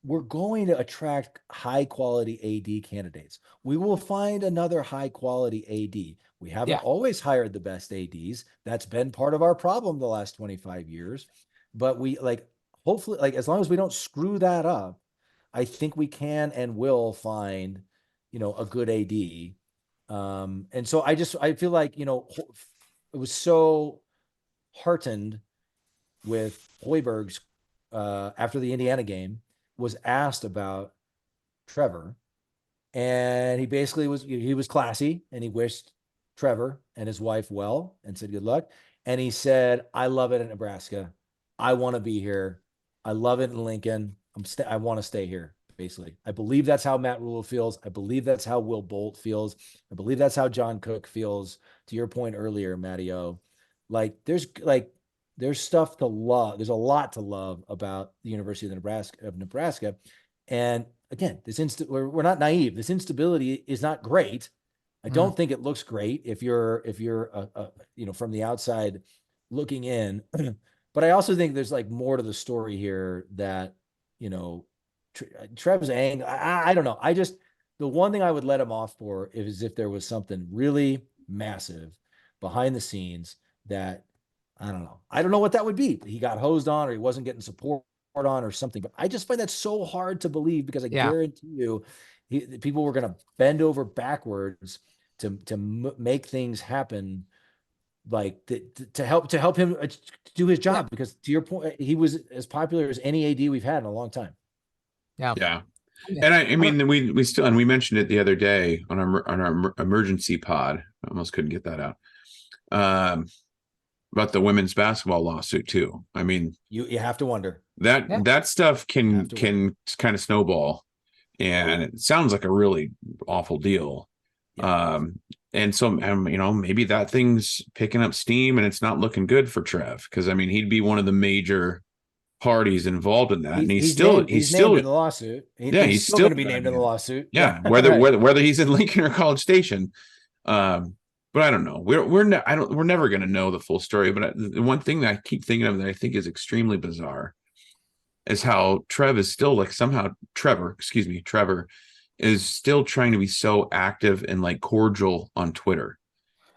we're going to attract high quality AD candidates. We will find another high quality AD. We haven't always hired the best ADs. That's been part of our problem the last 25 years. But we, like, hopefully, like, as long as we don't screw that up, I think we can and will find, a good AD. And so I feel like, it was so heartened with Hoiberg's, after the Indiana game, was asked about Trevor, and he basically was classy, and he wished Trevor and his wife well and said good luck. And he said, I love it at Nebraska. I want to be here. I love it in Lincoln. I want to stay here. Basically, I believe that's how Matt Rhule feels. I believe that's how Will Bolt feels. I believe that's how John Cook feels. To your point earlier, Matty-O, like, there's stuff to love. There's a lot to love about the University of Nebraska. And again, we're not naive. This instability is not great. I don't think it looks great if you're from the outside looking in. But I also think there's, like, more to the story here that, Trev's angry. I don't know. The one thing I would let him off for is if there was something really massive behind the scenes that, I don't know. I don't know what that would be. He got hosed on, or he wasn't getting support on, or something. But I just find that so hard to believe, because I guarantee you, people were going to bend over backwards to make things happen, like to help him do his job. Because, to your point, he was as popular as any AD we've had in a long time. Yeah. And I mean, we still, and we mentioned it the other day on our emergency pod. I almost couldn't get that out. About the women's basketball lawsuit too. I mean, you have to wonder that stuff can kind of snowball, and it sounds like a really awful deal. And so, maybe that thing's picking up steam and it's not looking good for Trev, because I mean, he'd be one of the major parties involved in that, and he's named still in the lawsuit. he's still still going to be named in the lawsuit. Yeah, Right. whether he's in Lincoln or College Station. But I don't know. We're never going to know the full story. But the one thing that I keep thinking of that I think is extremely bizarre is how Trevor is still trying to be so active and like cordial on Twitter.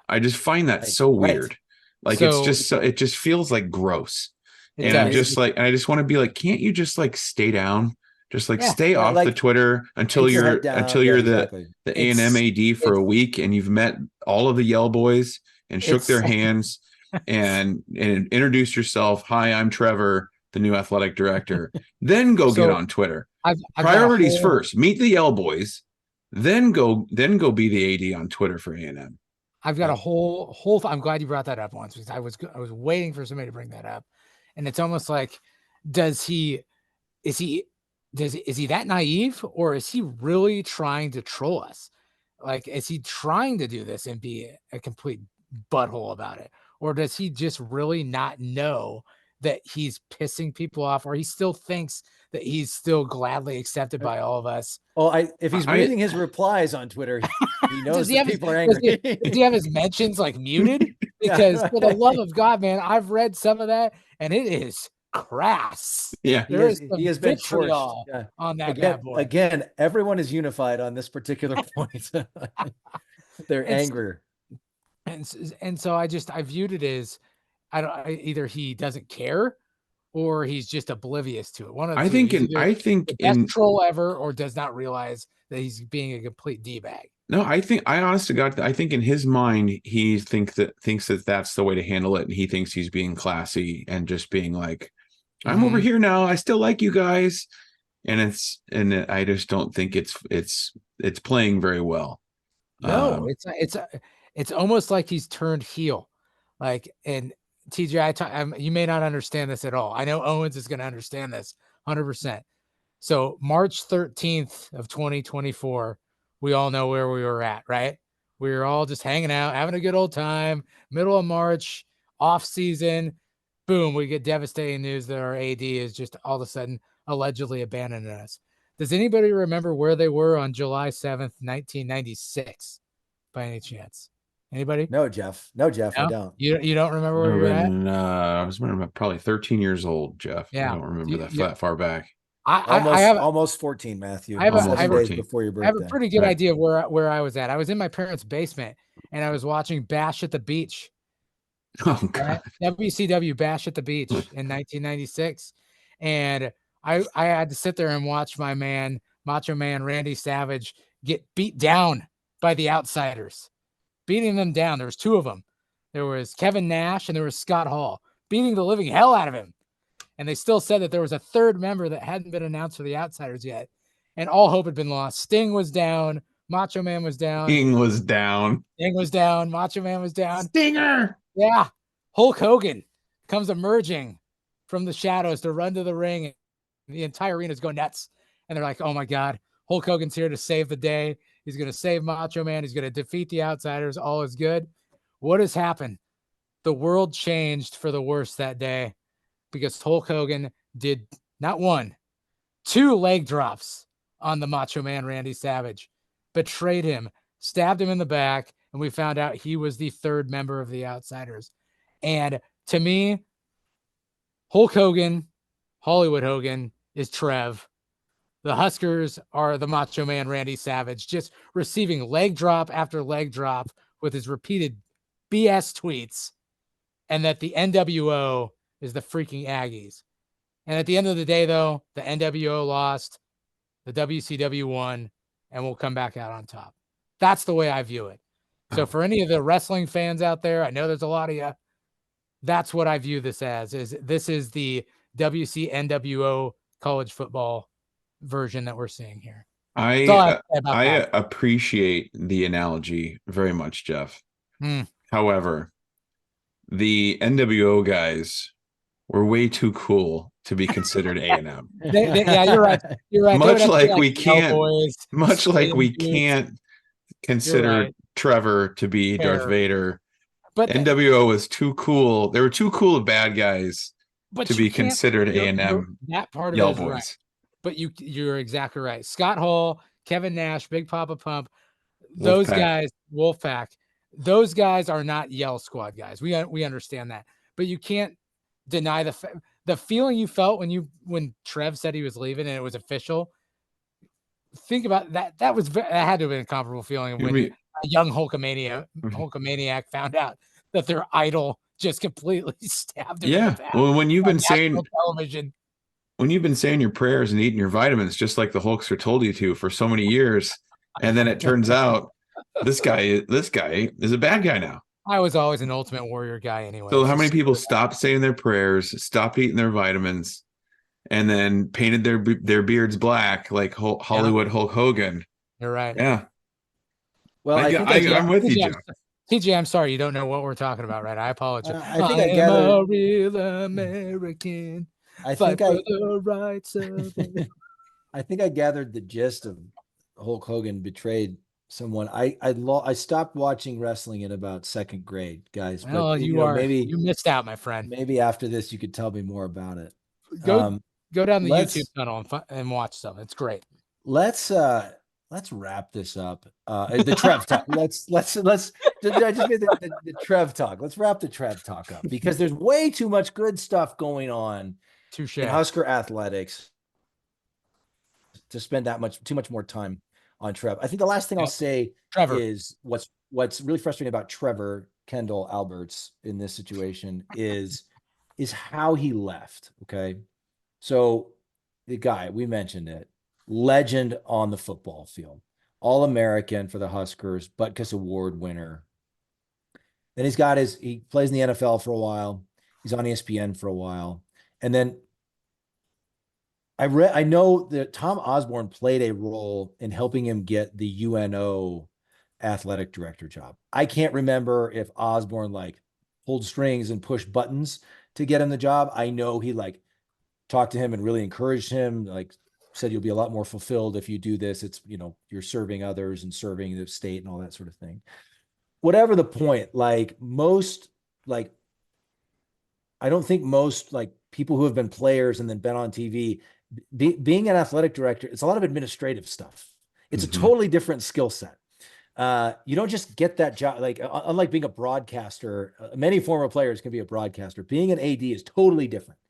I just find that so weird. Like, it just feels like gross. And I'm just like, and I just want to be like, can't you just like stay down? Just like stay off the Twitter until you're the A&M AD for a week and you've met all of the Yell boys and shook their hands and introduced yourself. Hi, I'm Trevor, the new athletic director. Then go get on Twitter. Priorities first. Meet the Yell boys, then go be the AD on Twitter for A&M. I've got a whole. I'm glad you brought that up once, because I was waiting for somebody to bring that up, and it's almost like, is he that naive, or is he really trying to troll us? Like, is he trying to do this and be a complete butthole about it? Or does he just really not know that he's pissing people off, or he still thinks that he's still gladly accepted by all of us? Well, if he's reading his replies on Twitter, he knows that people are angry. Does he have his mentions like muted? Because for the love of God, man, I've read some of that and it is crass. Yeah, he has been torched on that bad boy. Again, everyone is unified on this particular point. They're angry, and so I viewed it as either he doesn't care or he's just oblivious to it. One of the two. I think the best troll ever, or does not realize that he's being a complete D-bag. No, I honest to God, I think in his mind, he thinks that that's the way to handle it. And he thinks he's being classy and just being like, I'm over here now. I still like you guys. And I just don't think it's playing very well. No, it's almost like he's turned heel. Like, and TJ, you may not understand this at all. I know Owens is going to understand this 100%. So March 13th of 2024, we all know where we were at, right? We were all just hanging out, having a good old time, middle of March, off season. Boom, we get devastating news that our AD is just all of a sudden allegedly abandoning us. Does anybody remember where they were on July 7th, 1996, by any chance? Anybody? No, Jeff. No? I don't. You don't remember where you were at? I was probably 13 years old, Jeff. Yeah. I don't remember that far back. I have almost 14, Matthew. I have before your birthday. I have a pretty good idea of where I was at. I was in my parents' basement and I was watching Bash at the Beach. Oh, God. WCW Bash at the Beach in 1996. And I had to sit there and watch my man, Macho Man Randy Savage, get beat down by the Outsiders. Beating them down. There was two of them. There was Kevin Nash and there was Scott Hall, beating the living hell out of him. And they still said that there was a third member that hadn't been announced for the Outsiders yet. And all hope had been lost. Sting was down. Macho Man was down. Sting was down. Macho Man was down. Stinger. Yeah. Hulk Hogan comes emerging from the shadows to run to the ring. And the entire arena is going nuts. And they're like, oh, my God. Hulk Hogan's here to save the day. He's going to save Macho Man. He's going to defeat the Outsiders. All is good. What has happened? The world changed for the worse that day, because Hulk Hogan did not one, two leg drops on the Macho Man Randy Savage, betrayed him, stabbed him in the back, and we found out he was the third member of the Outsiders. And to me, Hulk Hogan, Hollywood Hogan, is Trev. The Huskers are the Macho Man Randy Savage, just receiving leg drop after leg drop with his repeated BS tweets, and that the NWO is the freaking Aggies. And at the end of the day, though, the NWO lost, the WCW won, and we'll come back out on top. That's the way I view it. So for any of the wrestling fans out there, I know there's a lot of you, that's what I view this as. This is the WCNWO college football version that we're seeing here. I appreciate the analogy very much, Jeff. However, the NWO guys were way too cool to be considered A&M. Yeah, you're right. You're right. Much like we can't consider Trevor to be Darth Vader. But NWO was too cool. They were too cool of bad guys but to you be can't- considered you're- A&M that part of it Yell is right. Boys. But you're exactly right. Scott Hall, Kevin Nash, Big Papa Pump, those Wolfpack. guys, Wolfpack, those guys are not Yell Squad guys. We understand that, but you can't deny the feeling you felt when Trev said he was leaving and it was official. Think about that. That had to have been a comparable feeling when a young Hulkamaniac found out that their idol just completely stabbed him in the back. Well, when you've been saying television. When you've been saying your prayers and eating your vitamins just like the Hulkster told you to for so many years, and then it turns out this guy is a bad guy now. I was always an Ultimate Warrior guy anyway. So how many people stopped saying their prayers, stopped eating their vitamins, and then painted their beards black like Hollywood Hulk Hogan? You're right. Yeah. Well, I'm with you, Jeff. TJ, I'm sorry you don't know what we're talking about, right? I apologize. I think I am a real American. I think for the rights of it. I think I gathered the gist of Hulk Hogan betrayed someone. I stopped watching wrestling in about second grade, guys. Well, but you missed out, my friend. Maybe after this you could tell me more about it. Go down the YouTube channel and watch some. It's great. Let's wrap this up. The Trev talk. Let's I just made the Trev talk. Let's wrap the Trev talk up because there's way too much good stuff going on in Husker athletics to spend too much more time on Trev. I think the last thing I'll say is what's really frustrating about Trevor Kendall Alberts in this situation is how he left. Okay. So the guy, we mentioned it, legend on the football field, All-American for the Huskers, Butkus Award winner. Then he plays in the NFL for a while. He's on ESPN for a while. And then I know that Tom Osborne played a role in helping him get the UNO athletic director job. I can't remember if Osborne pulled strings and pushed buttons to get him the job. I know he talked to him and really encouraged him, said you'll be a lot more fulfilled if you do this. It's, you're serving others and serving the state and all that sort of thing. Whatever the point, I don't think most people who have been players and then been on TV, being an athletic director, it's a lot of administrative stuff. It's a totally different skill set. You don't just get that job. Unlike being a broadcaster, many former players can be a broadcaster. Being an AD is totally different.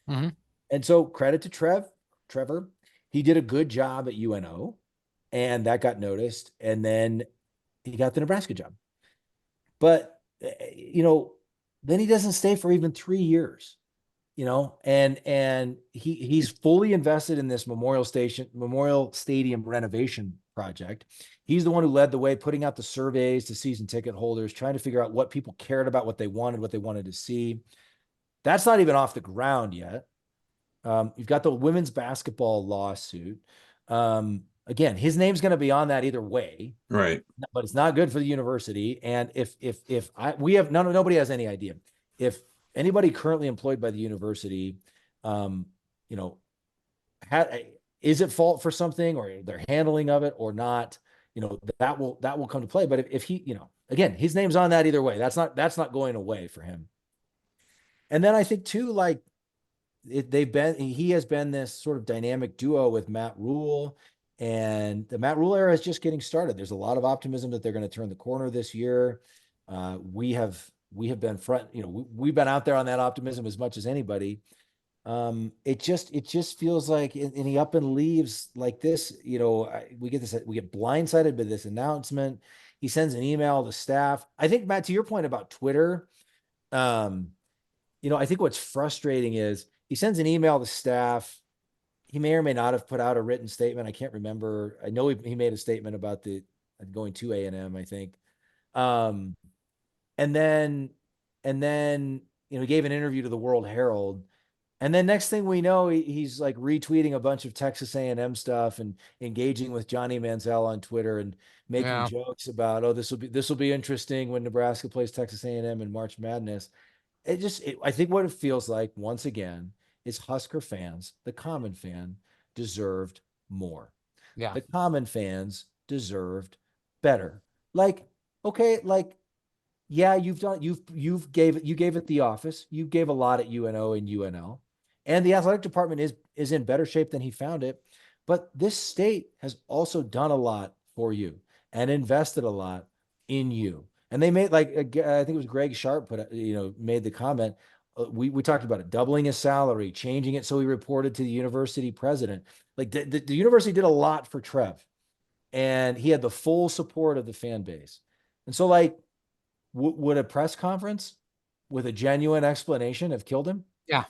Mm-hmm. And so credit to Trevor. He did a good job at UNO and that got noticed. And then he got the Nebraska job. But, then he doesn't stay for even 3 years, and he's fully invested in this Memorial Stadium renovation project. He's the one who led the way, putting out the surveys to season ticket holders, trying to figure out what people cared about, what they wanted to see. That's not even off the ground yet. You've got the women's basketball lawsuit. Again, his name's going to be on that either way, right? But it's not good for the university. And nobody has any idea if anybody currently employed by the university, is at fault for something or their handling of it or not. That will come to play. But if he, again, his name's on that either way. That's not going away for him. And then I think too, he has been this sort of dynamic duo with Matt Rhule. And the Matt Rhule era is just getting started. There's a lot of optimism that they're going to turn the corner this year. We have been we've been out there on that optimism as much as anybody. It just feels like, and he up and leaves like this. We get blindsided by this announcement. He sends an email to staff. I think, Matt, to your point about Twitter, I think what's frustrating is he sends an email to staff. He may or may not have put out a written statement. I can't remember. I know he made a statement about the going to A&M, I think. And then he gave an interview to the World Herald. And then next thing we know, he's retweeting a bunch of Texas A&M stuff and engaging with Johnny Manziel on Twitter and making jokes about, this will be interesting when Nebraska plays Texas A&M in March Madness. I think what it feels like, once again, is Husker fans, the common fan, deserved more. Yeah. The common fans deserved better. okay, like, yeah, you gave it the office. You gave a lot at UNO and UNL, and the athletic department is in better shape than he found it. But this state has also done a lot for you and invested a lot in you. And they made, like, I think it was Greg Sharp made the comment. We talked about it, doubling his salary, changing it so he reported to the university president. Like the university did a lot for Trev, and he had the full support of the fan base. And so, like, would a press conference with a genuine explanation have killed him? Yeah.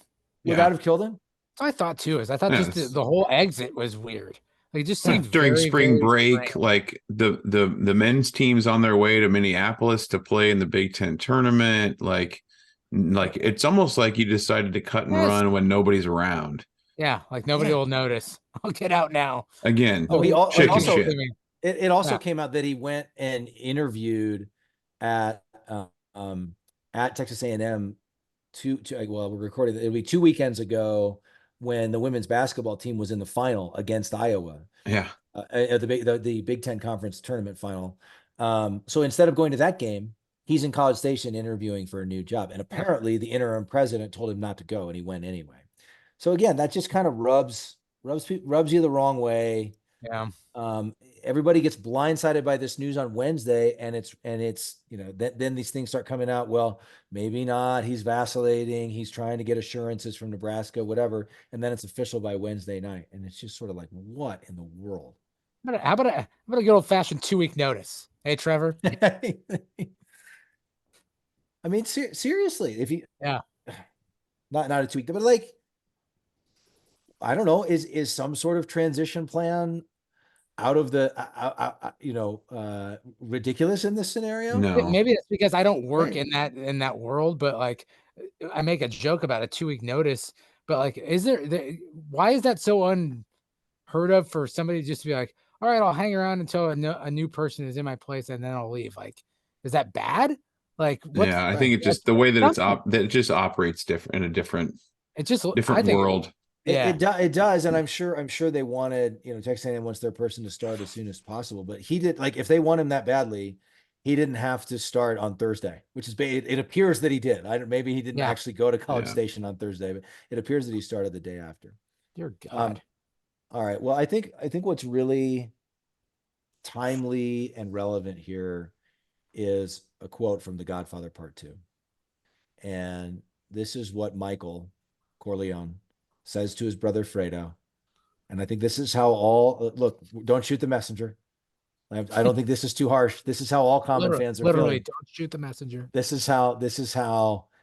Would that have killed him? So I thought too. I thought just the whole exit was weird. Like, it just seemed during very, spring very break, strange. like the men's team's on their way to Minneapolis to play in the Big Ten tournament. Like it's almost like you decided to cut and run when nobody's around. Yeah, like nobody will notice. I'll get out now. Again, chicken shit. It also came out that he went and interviewed at Texas A&M we're recording. It'll be 2 weekends ago when the women's basketball team was in the final against Iowa. Yeah. At the Big Ten Conference tournament final. So instead of going to that game, he's in College Station interviewing for a new job. And apparently the interim president told him not to go, and he went anyway. So again, that just kind of rubs you the wrong way. Yeah. Everybody gets blindsided by this news on Wednesday, and it's then these things start coming out. Well, maybe not. He's vacillating. He's trying to get assurances from Nebraska, whatever. And then it's official by Wednesday night. And it's just sort of like, what in the world? How about a good old fashioned 2-week notice? Hey, Trevor. I mean, seriously, if you, not a 2 week, but like, I don't know, is some sort of transition plan out of the, ridiculous in this scenario? No, maybe it's because I don't work in that world, but like, I make a joke about a 2-week notice, but like, why is that so unheard of for somebody just to be like, all right, I'll hang around until a new person is in my place and then I'll leave? Like, is that bad? Like, I think it just, the way that it just operates different in a different world. It does, and I'm sure they wanted, Texas A&M wants their person to start as soon as possible. But he did, like, if they want him that badly, he didn't have to start on Thursday, which is it appears that he did. Maybe he didn't actually go to College Station on Thursday, but it appears that he started the day after. Dear God. All right. Well, I think what's really timely and relevant here is a quote from The Godfather Part 2, and this is what Michael Corleone says to his brother Fredo. And I think this is how look, don't shoot the messenger. I don't think this is too harsh. This is how all common fans are feeling. Don't shoot the messenger. This is how,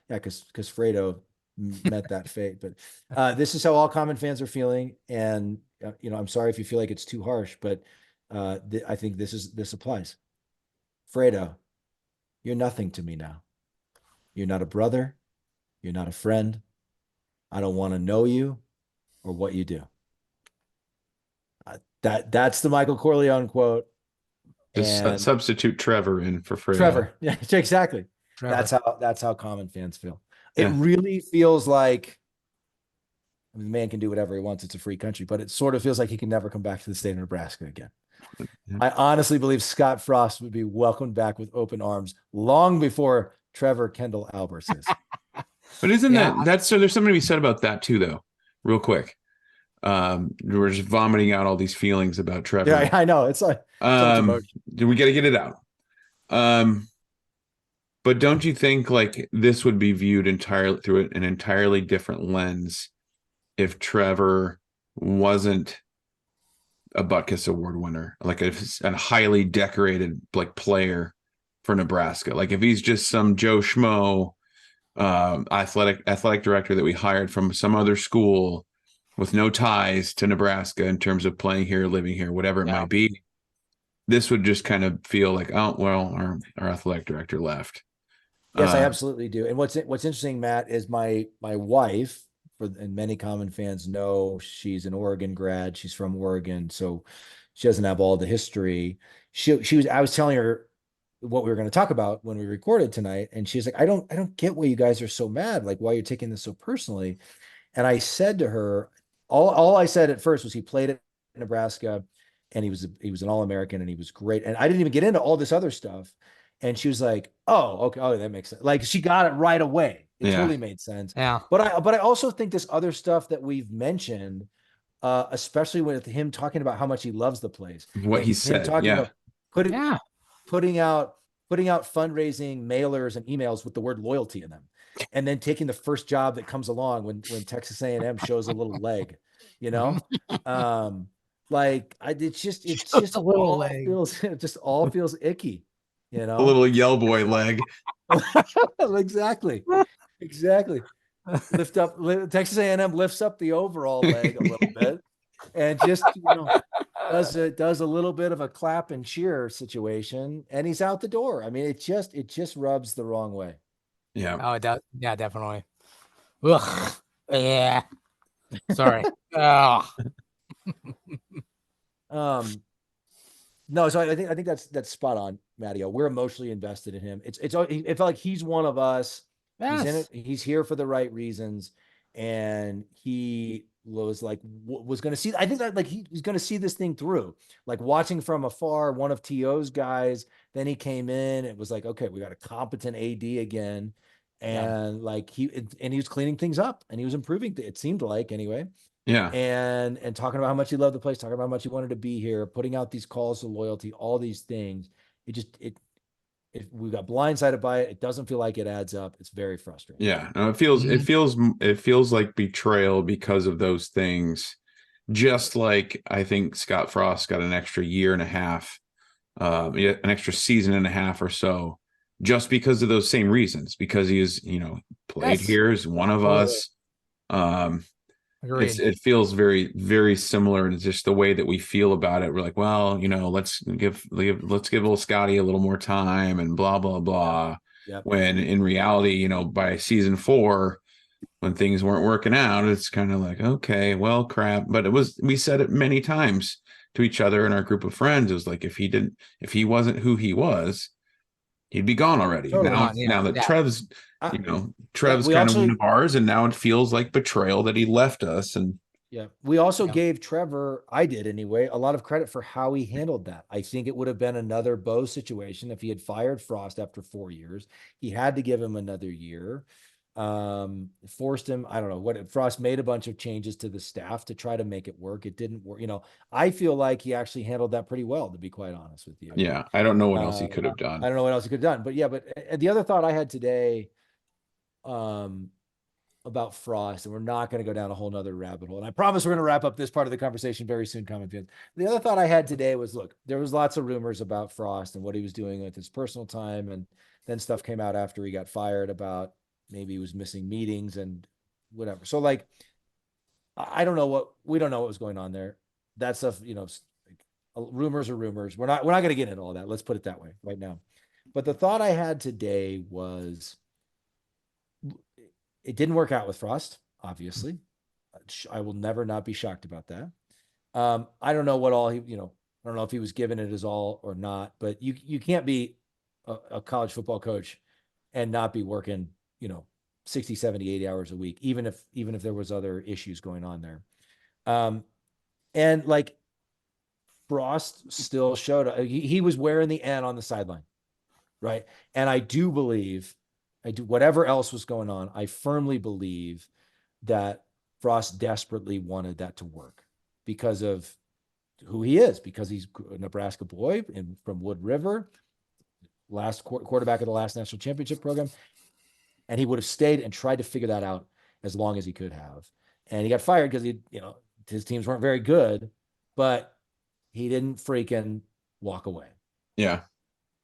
because Fredo met that fate, but this is how all common fans are feeling. And, I'm sorry if you feel like it's too harsh, but I think this applies. Fredo, you're nothing to me now. You're not a brother. You're not a friend. I don't want to know you or what you do. That's the Michael Corleone quote. Just substitute Trevor in for Fredo. Trevor. Yeah, exactly. Trevor. That's how common fans feel. It really feels like, I mean, the man can do whatever he wants. It's a free country, but it sort of feels like he can never come back to the state of Nebraska again. I honestly believe Scott Frost would be welcomed back with open arms long before Trevor Kendall Alberts is. But isn't that's so? There's something to be said about that too, though. Real quick, we're just vomiting out all these feelings about Trevor. Yeah, I know. It's like we got to get it out. But don't you think like this would be viewed entirely through an entirely different lens if Trevor wasn't a Butkus Award winner, like a highly decorated like player for Nebraska? Like if he's just some Joe Schmo athletic director that we hired from some other school with no ties to Nebraska in terms of playing here, living here, whatever it might be, this would just kind of feel like, oh well, our athletic director left. Yes, I absolutely do. And what's interesting, Matt, is my wife, and many common fans know, she's an Oregon grad. She's from Oregon, so she doesn't have all the history. I was telling her what we were going to talk about when we recorded tonight, and she's like, I don't get why you guys are so mad, like why you're taking this so personally. And I said to her, all I said at first was he played at Nebraska, and he was an All-American, and he was great. And I didn't even get into all this other stuff. And she was like, oh, okay. Oh, that makes sense. Like she got it right away. It totally made sense. Yeah. But I also think this other stuff that we've mentioned, especially with him talking about how much he loves the place, What and he him said. talking Yeah. about putting out fundraising mailers and emails with the word loyalty in them, and then taking the first job that comes along when Texas A&M shows a little leg, you know, it's just a little all leg. it just all feels icky, you A know. little yell boy leg. Exactly. Texas A&M lifts up the overall leg a little bit, and just does a little bit of a clap and cheer situation, and he's out the door. I mean, it just rubs the wrong way. Yeah. Oh, it does. Yeah, definitely. Ugh. Yeah. Sorry. Oh. No, so I think that's spot on, Matteo. We're emotionally it him. It felt like he's one of us. Yes. He's in it. He's here for the right reasons, and he was going to see. I think that he's going to see this thing through. Like watching from afar, one of To's guys. Then he came in. It was like, okay, we got a competent AD again, and he was cleaning things up and he was improving. It seemed like anyway. Yeah. And talking about how much he loved the place, talking about how much he wanted to be here, putting out these calls to loyalty, all these things. We got blindsided by it. It doesn't feel like it adds up. It's very frustrating. Yeah. No, it feels like betrayal because of those things. Just like I think Scott Frost got an extra year and a half, an extra season and a half or so, just because of those same reasons, because he is, played here as one of us. It feels very, very similar, and it's just the way that we feel about it. We're like, well, let's give little Scotty a little more time and blah blah blah. Yep. When in reality, by season 4, when things weren't working out, it's kind of like, okay, well, crap. But we said it many times to each other in our group of friends. It was like, if he wasn't who he was, he'd be gone already. Totally. Now that Trev's Trev's we kind of also- one of ours, and now it feels like betrayal that he left us. And Yeah. We also gave Trevor, I did anyway, a lot of credit for how he handled that. I think it would have been another Bo situation if he had fired Frost after 4 years. He had to give him another year. Forced him. I don't know what Frost made a bunch of changes to the staff to try to make it work. It didn't work. I feel like he actually handled that pretty well, to be quite honest with you. Yeah. I don't know what else he could have done. I don't know what else he could have done, but the other thought I had today, about Frost, and we're not going to go down a whole nother rabbit hole. And I promise we're going to wrap up this part of the conversation very soon, Common Fans. The other thought I had today was, look, there was lots of rumors about Frost and what he was doing with his personal time. And then stuff came out after he got fired about maybe he was missing meetings and whatever. So I don't know we don't know what was going on there. That stuff, rumors are rumors. We're not going to get into all that. Let's put it that way right now. But the thought I had today was, it didn't work out with Frost, obviously. I will never not be shocked about that. I don't know what all I don't know if he was giving it his all or not, but you can't be a college football coach and not be working, 60, 70, 80 hours a week, even if there was other issues going on there. And Frost still showed up. He was wearing the N on the sideline, right? And I do believe, whatever else was going on, I firmly believe that Frost desperately wanted that to work because of who he is, because he's a Nebraska boy and from Wood River, last quarterback of the last national championship program. And he would have stayed and tried to figure that out as long as he could have. And he got fired because his teams weren't very good, but he didn't freaking walk away. Yeah.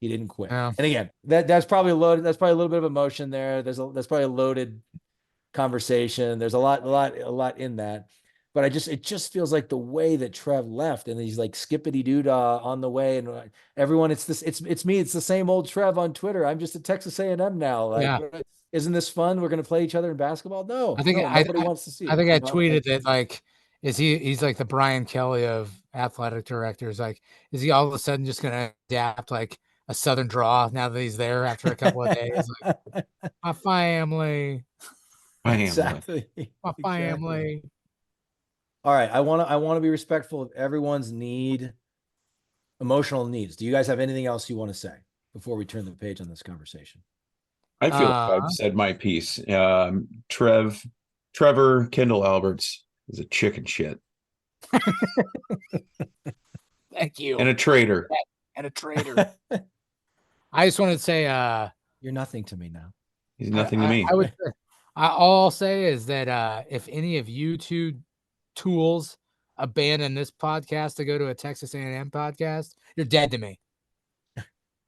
He didn't quit. Yeah. And again, that's probably loaded. That's probably a little bit of emotion there. That's probably a loaded conversation. There's a lot in that. But it just feels like the way that Trev left, and he's like skippity doodah on the way, and everyone, it's me. It's the same old Trev on Twitter. I'm just a Texas A&M now. Isn't this fun? We're going to play each other in basketball. No, nobody wants to see it. I think I tweeted that he's like the Brian Kelly of athletic directors. Is he all of a sudden just going to adapt a Southern draw now that he's there after a couple of days? My family. Exactly. My family. All right. I want to be respectful of everyone's emotional needs. Do you guys have anything else you want to say? before we turn the page on this conversation? I feel like I've said my piece. Trevor Kendall Alberts is a chicken shit Thank you. and a traitor. And a traitor. I just wanted to say, you're nothing to me now. He's nothing to me. All I'll say is that if any of you two tools abandon this podcast to go to a Texas A&M podcast, you're dead to me.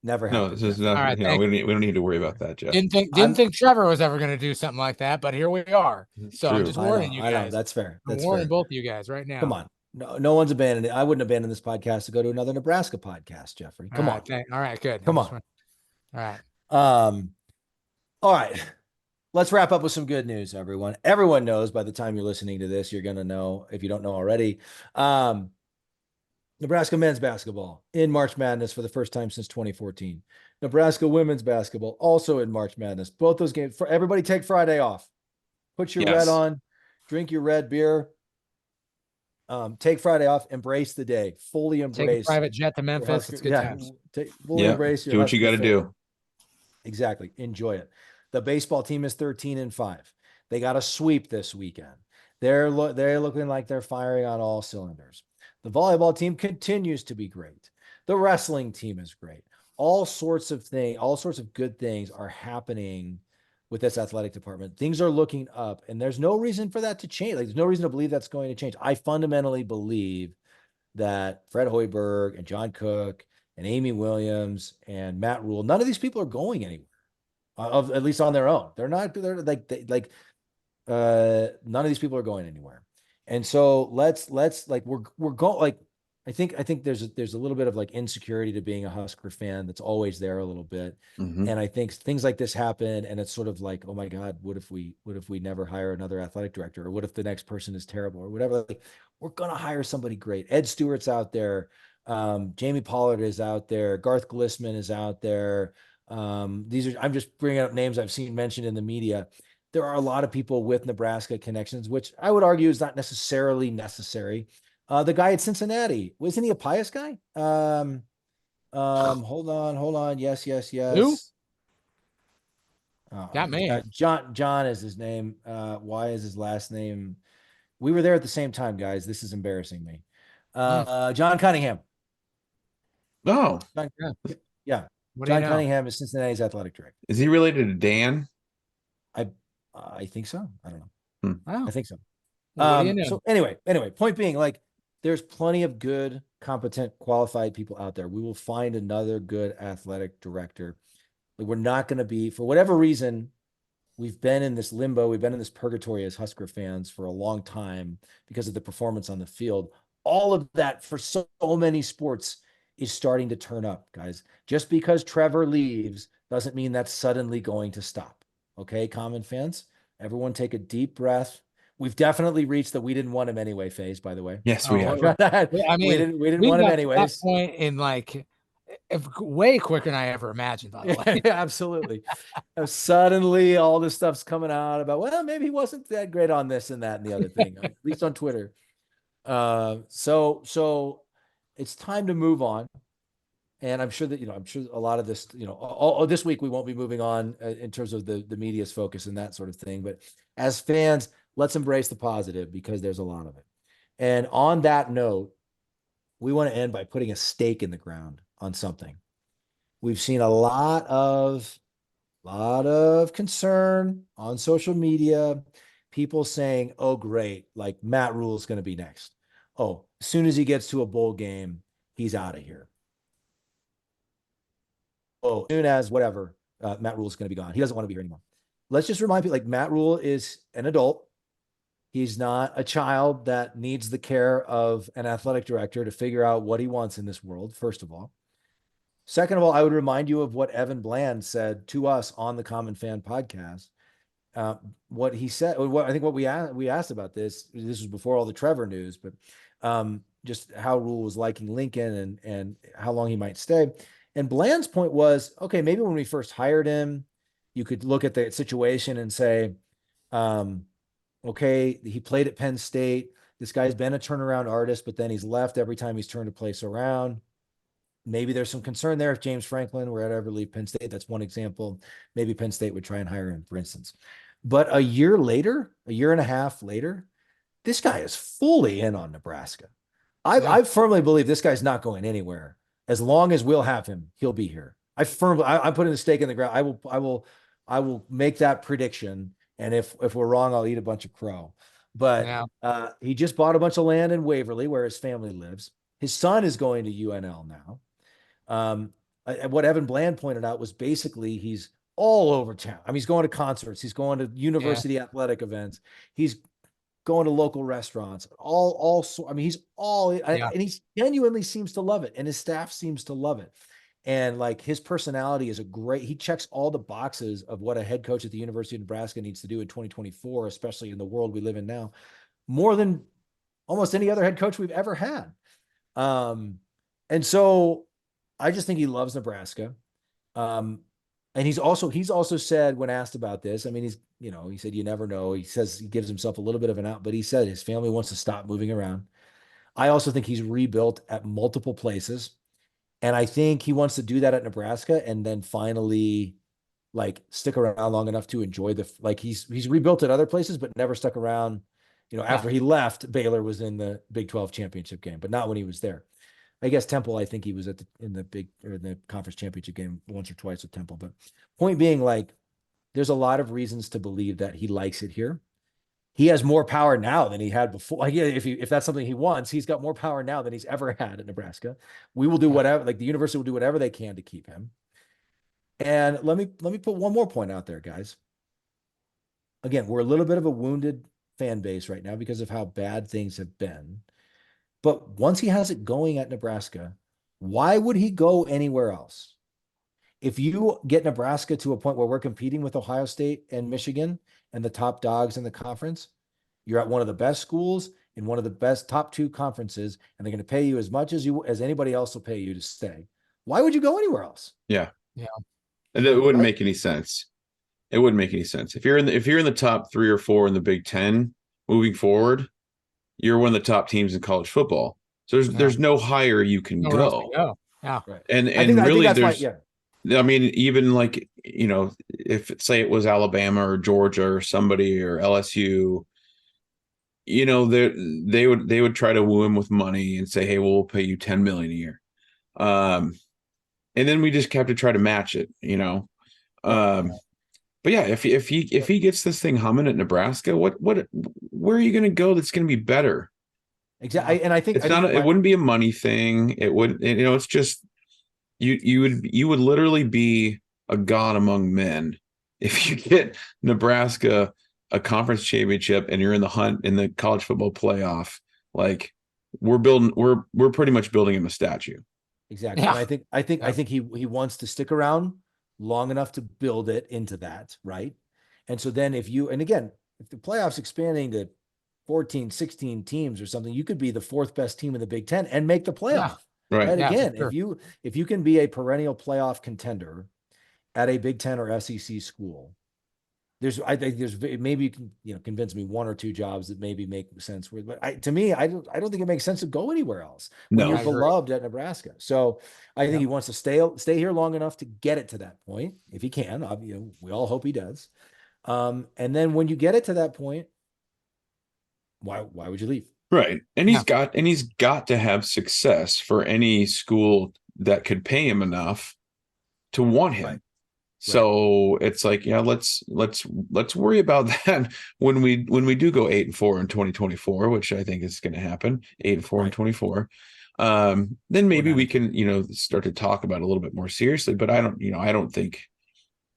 Never No, happened. this is not. Right, we don't need to worry about that, Jeff. Didn't think Trevor was ever going to do something like that, but here we are. So true. I'm just warning you guys. I know that's fair. I'm warning both of you guys right now. Come on. No one's abandoned it. I wouldn't abandon this podcast to go to another Nebraska podcast, Jeffrey. Come on. All right, good. Come on. All right. All right. Let's wrap up with some good news, everyone. Everyone knows by the time you're listening to this, you're going to know, if you don't know already, Nebraska men's basketball in March Madness for the first time since 2014. Nebraska women's basketball also in March Madness. Both those games. For everybody, take Friday off. Put your red on. Drink your red beer. Take Friday off. Embrace the day. Fully embrace. Take a private jet to Memphis. It's good times. Fully embrace your. Do what you got to do. Exactly. Enjoy it. The baseball team is 13-5. They got a sweep this weekend. They're looking like they're firing on all cylinders. The volleyball team continues to be great. The wrestling team is great. All sorts of good things are happening with this athletic department. Things are looking up, and there's no reason for that to change. There's no reason to believe that's going to change. I fundamentally believe that Fred Hoiberg and John Cook and Amy Williams and Matt Rhule, none of these people are going anywhere, at least on their own. None of these people are going anywhere. And so let's we're going, I think there's a little bit of insecurity to being a Husker fan that's always there a little bit. Mm-hmm. And I think things like this happen, and it's sort of like, oh my God, what if we never hire another athletic director, or what if the next person is terrible, or whatever? We're gonna hire somebody great. Ed Stewart's out there, Jamie Pollard is out there, Garth Glissman is out there. I'm just bringing up names I've seen mentioned in the media. There are a lot of people with Nebraska connections, which I would argue is not necessarily necessary. The guy at Cincinnati, wasn't he a Pius guy? Hold on. Yes. Who? Got me. John is his name. Why is his last name? We were there at the same time, guys. This is embarrassing me. John Cunningham. Oh, yeah. John Cunningham is Cincinnati's athletic director. Is he related to Dan? I think so. I don't know. Wow. I think so. Well, what do you know? So anyway, point being, there's plenty of good, competent, qualified people out there. We will find another good athletic director. We're not going to be, for whatever reason, we've been in this limbo. We've been in this purgatory as Husker fans for a long time because of the performance on the field. All of that for so many sports is starting to turn up, guys. Just because Trevor leaves doesn't mean that's suddenly going to stop. Okay, Common fans, everyone take a deep breath. We've definitely reached the we didn't want him anyway phase, by the way. Yes, we have. I mean, we didn't want him anyways. That point in way quicker than I ever imagined, by the way. Absolutely. Suddenly all this stuff's coming out about, well, maybe he wasn't that great on this and that and the other thing, at least on Twitter. So it's time to move on. And I'm sure that, a lot of this, this week we won't be moving on in terms of the media's focus and that sort of thing. But as fans, let's embrace the positive because there's a lot of it. And on that note, we want to end by putting a stake in the ground on something. We've seen a lot of concern on social media, people saying, oh, great, Matt Rhule is going to be next. Oh, as soon as he gets to a bowl game, he's out of here. Oh, as soon as whatever, Matt Rhule is going to be gone. He doesn't want to be here anymore. Let's just remind people, Matt Rhule is an adult. He's not a child that needs the care of an athletic director to figure out what he wants in this world, first of all. Second of all, I would remind you of what Evan Bland said to us on the Common Fan podcast. What he said, what we asked about this was before all the Trevor news, but just how Rhule was liking Lincoln and how long he might stay. And Bland's point was, okay, maybe when we first hired him, you could look at the situation and say, okay, he played at Penn State. This guy's been a turnaround artist, but then he's left every time he's turned a place around. maybe there's some concern there if James Franklin were to ever leave Penn State. That's one example. Maybe Penn State would try and hire him, for instance. But a year and a half later, this guy is fully in on Nebraska. I firmly believe this guy's not going anywhere. As long as we'll have him, he'll be here. I'm putting a stake in the ground. I will make that prediction. And if we're wrong, I'll eat a bunch of crow. But he just bought a bunch of land in Waverly where his family lives. His son is going to UNL now. What Evan Bland pointed out was basically he's all over town. I mean, he's going to concerts. He's going to university athletic events. He's going to local restaurants, I mean, he's and he genuinely seems to love it. And his staff seems to love it. And like his personality is he checks all the boxes of what a head coach at the University of Nebraska needs to do in 2024, especially in the world we live in now, more than almost any other head coach we've ever had. And so I just think he loves Nebraska. And he's also said when asked about this, I mean, he said, you never know. He says he gives himself a little bit of an out, but he said his family wants to stop moving around. I also think he's rebuilt at multiple places. And I think he wants to do that at Nebraska and then finally like stick around long enough to enjoy he's rebuilt at other places, but never stuck around. After he left, Baylor was in the Big 12 championship game, but not when he was there. I guess Temple, I think he was in the conference championship game once or twice with Temple. But point being, like, there's a lot of reasons to believe that he likes it here. He has more power now than he had before. Like, if that's something he wants, he's got more power now than he's ever had at Nebraska. We will do whatever, like the university will do whatever they can to keep him. And let me put one more point out there, guys. Again, we're a little bit of a wounded fan base right now because of how bad things have been. But once he has it going at Nebraska, why would he go anywhere else? If you get Nebraska to a point where we're competing with Ohio State and Michigan and the top dogs in the conference, you're at one of the best schools in one of the best top two conferences, and they're going to pay you as much as anybody else will pay you to stay. Why would you go anywhere else? Yeah. And it wouldn't make any sense. It wouldn't make any sense. If you're in the top 3 or 4 in the Big Ten moving forward, you're one of the top teams in college football. So there's no higher you can go. Yeah. Right. And really there's I mean, even like, if say it was Alabama or Georgia or somebody or LSU, they would try to woo him with money and say, hey, we'll pay you $10 million a year. And then we just have to try to match it, But yeah, if he gets this thing humming at Nebraska, where are you going to go that's going to be better? Exactly. And I think it wouldn't be a money thing. It wouldn't, it's just you would literally be a god among men if you get Nebraska a conference championship and you're in the hunt in the college football playoff. Like we're pretty much building him a statue. Exactly. Yeah. And I think he wants to stick around long enough to build it into that, right? And so then if the playoffs expanding to 14, 16 teams or something, you could be the 4th best team in the Big Ten and make the playoff. Yeah. Right. Yeah, again, sure. If you can be a perennial playoff contender at a Big Ten or SEC school, I think there's maybe you can convince me 1 or 2 jobs that maybe make sense. But to me, I don't think it makes sense to go anywhere else when you're beloved at Nebraska. So I think he wants to stay here long enough to get it to that point, if he can. We all hope he does. And then when you get it to that point, why would you leave? Right. And he's got to have success for any school that could pay him enough to want him. Right. So it's like, let's worry about that when we do go 8-4 in 2024, which I think is going to happen, 8-4 in 24. Then maybe we can, start to talk about it a little bit more seriously, but I don't think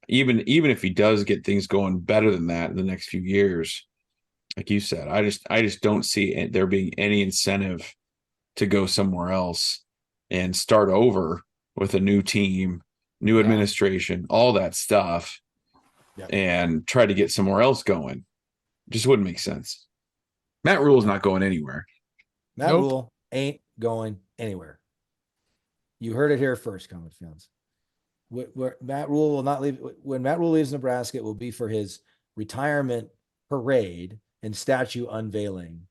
even if he does get things going better than that in the next few years, like you said, I just don't see there being any incentive to go somewhere else and start over with a new team, new administration, all that stuff, and try to get somewhere else going. Just wouldn't make sense. Matt Rhule's not going anywhere. Matt Rhule ain't going anywhere. You heard it here first, Common fans. Where Matt Rhule will not leave. When Matt Rhule leaves Nebraska, it will be for his retirement parade and statue unveiling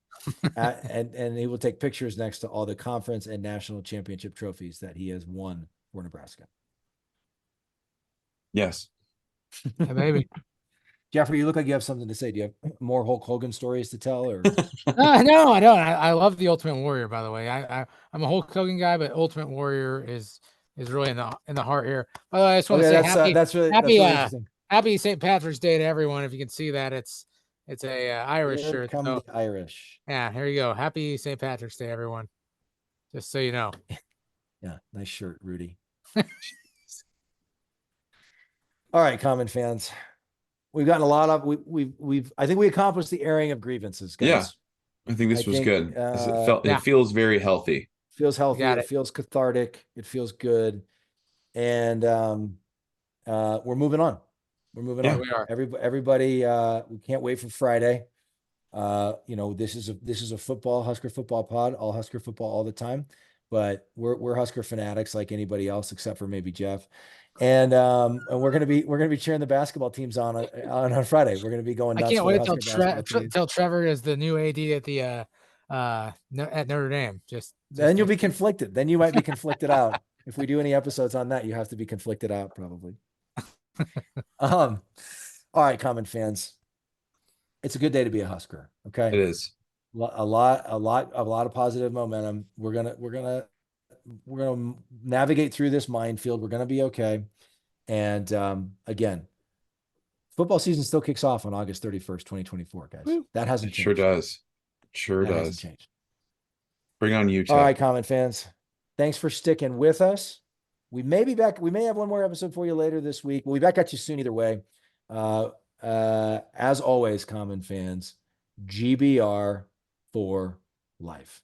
and he will take pictures next to all the conference and national championship trophies that he has won for Nebraska. Yes. Yeah, maybe. Jeffrey, you look like you have something to say. Do you have more Hulk Hogan stories to tell? Or No, I don't. I love the Ultimate Warrior, by the way. I'm a Hulk Hogan guy, but Ultimate Warrior is really in the heart here. By the way, I just want to say that's really interesting. Happy St. Patrick's Day to everyone. If you can see that, it's a Irish Here shirt. come So, the Irish. yeah, here you go. Happy St. Patrick's Day, everyone. Just so you know. Yeah, nice shirt, Rudy. All right, Common fans. We've gotten a lot of we've I think we accomplished the airing of grievances, guys. Yeah. I think this was good. It feels very healthy. Feels healthy. It feels cathartic. It feels good. And we're moving on. We're moving on. We are. Everybody, we can't wait for Friday. This is a Husker football pod, all Husker football all the time. But we're Husker fanatics like anybody else, except for maybe Jeff. And we're gonna be cheering the basketball teams on Friday. We're gonna be going nuts. I can't wait till Trevor is the new AD at the at Notre Dame. Then you'll be conflicted. Then you might be conflicted out. If we do any episodes on that, you have to be conflicted out probably. All right, Common fans. It's a good day to be a Husker. Okay. It is. A lot of positive momentum. We're gonna navigate through this minefield. We're gonna be okay. And again, football season still kicks off on August 31st, 2024, guys. That hasn't changed. Sure does. Sure does. Hasn't changed. Bring on you, Ted. All right, Common fans. Thanks for sticking with us. We may be back. We may have one more episode for you later this week. We'll be back at you soon either way. As always, Common fans, GBR for life.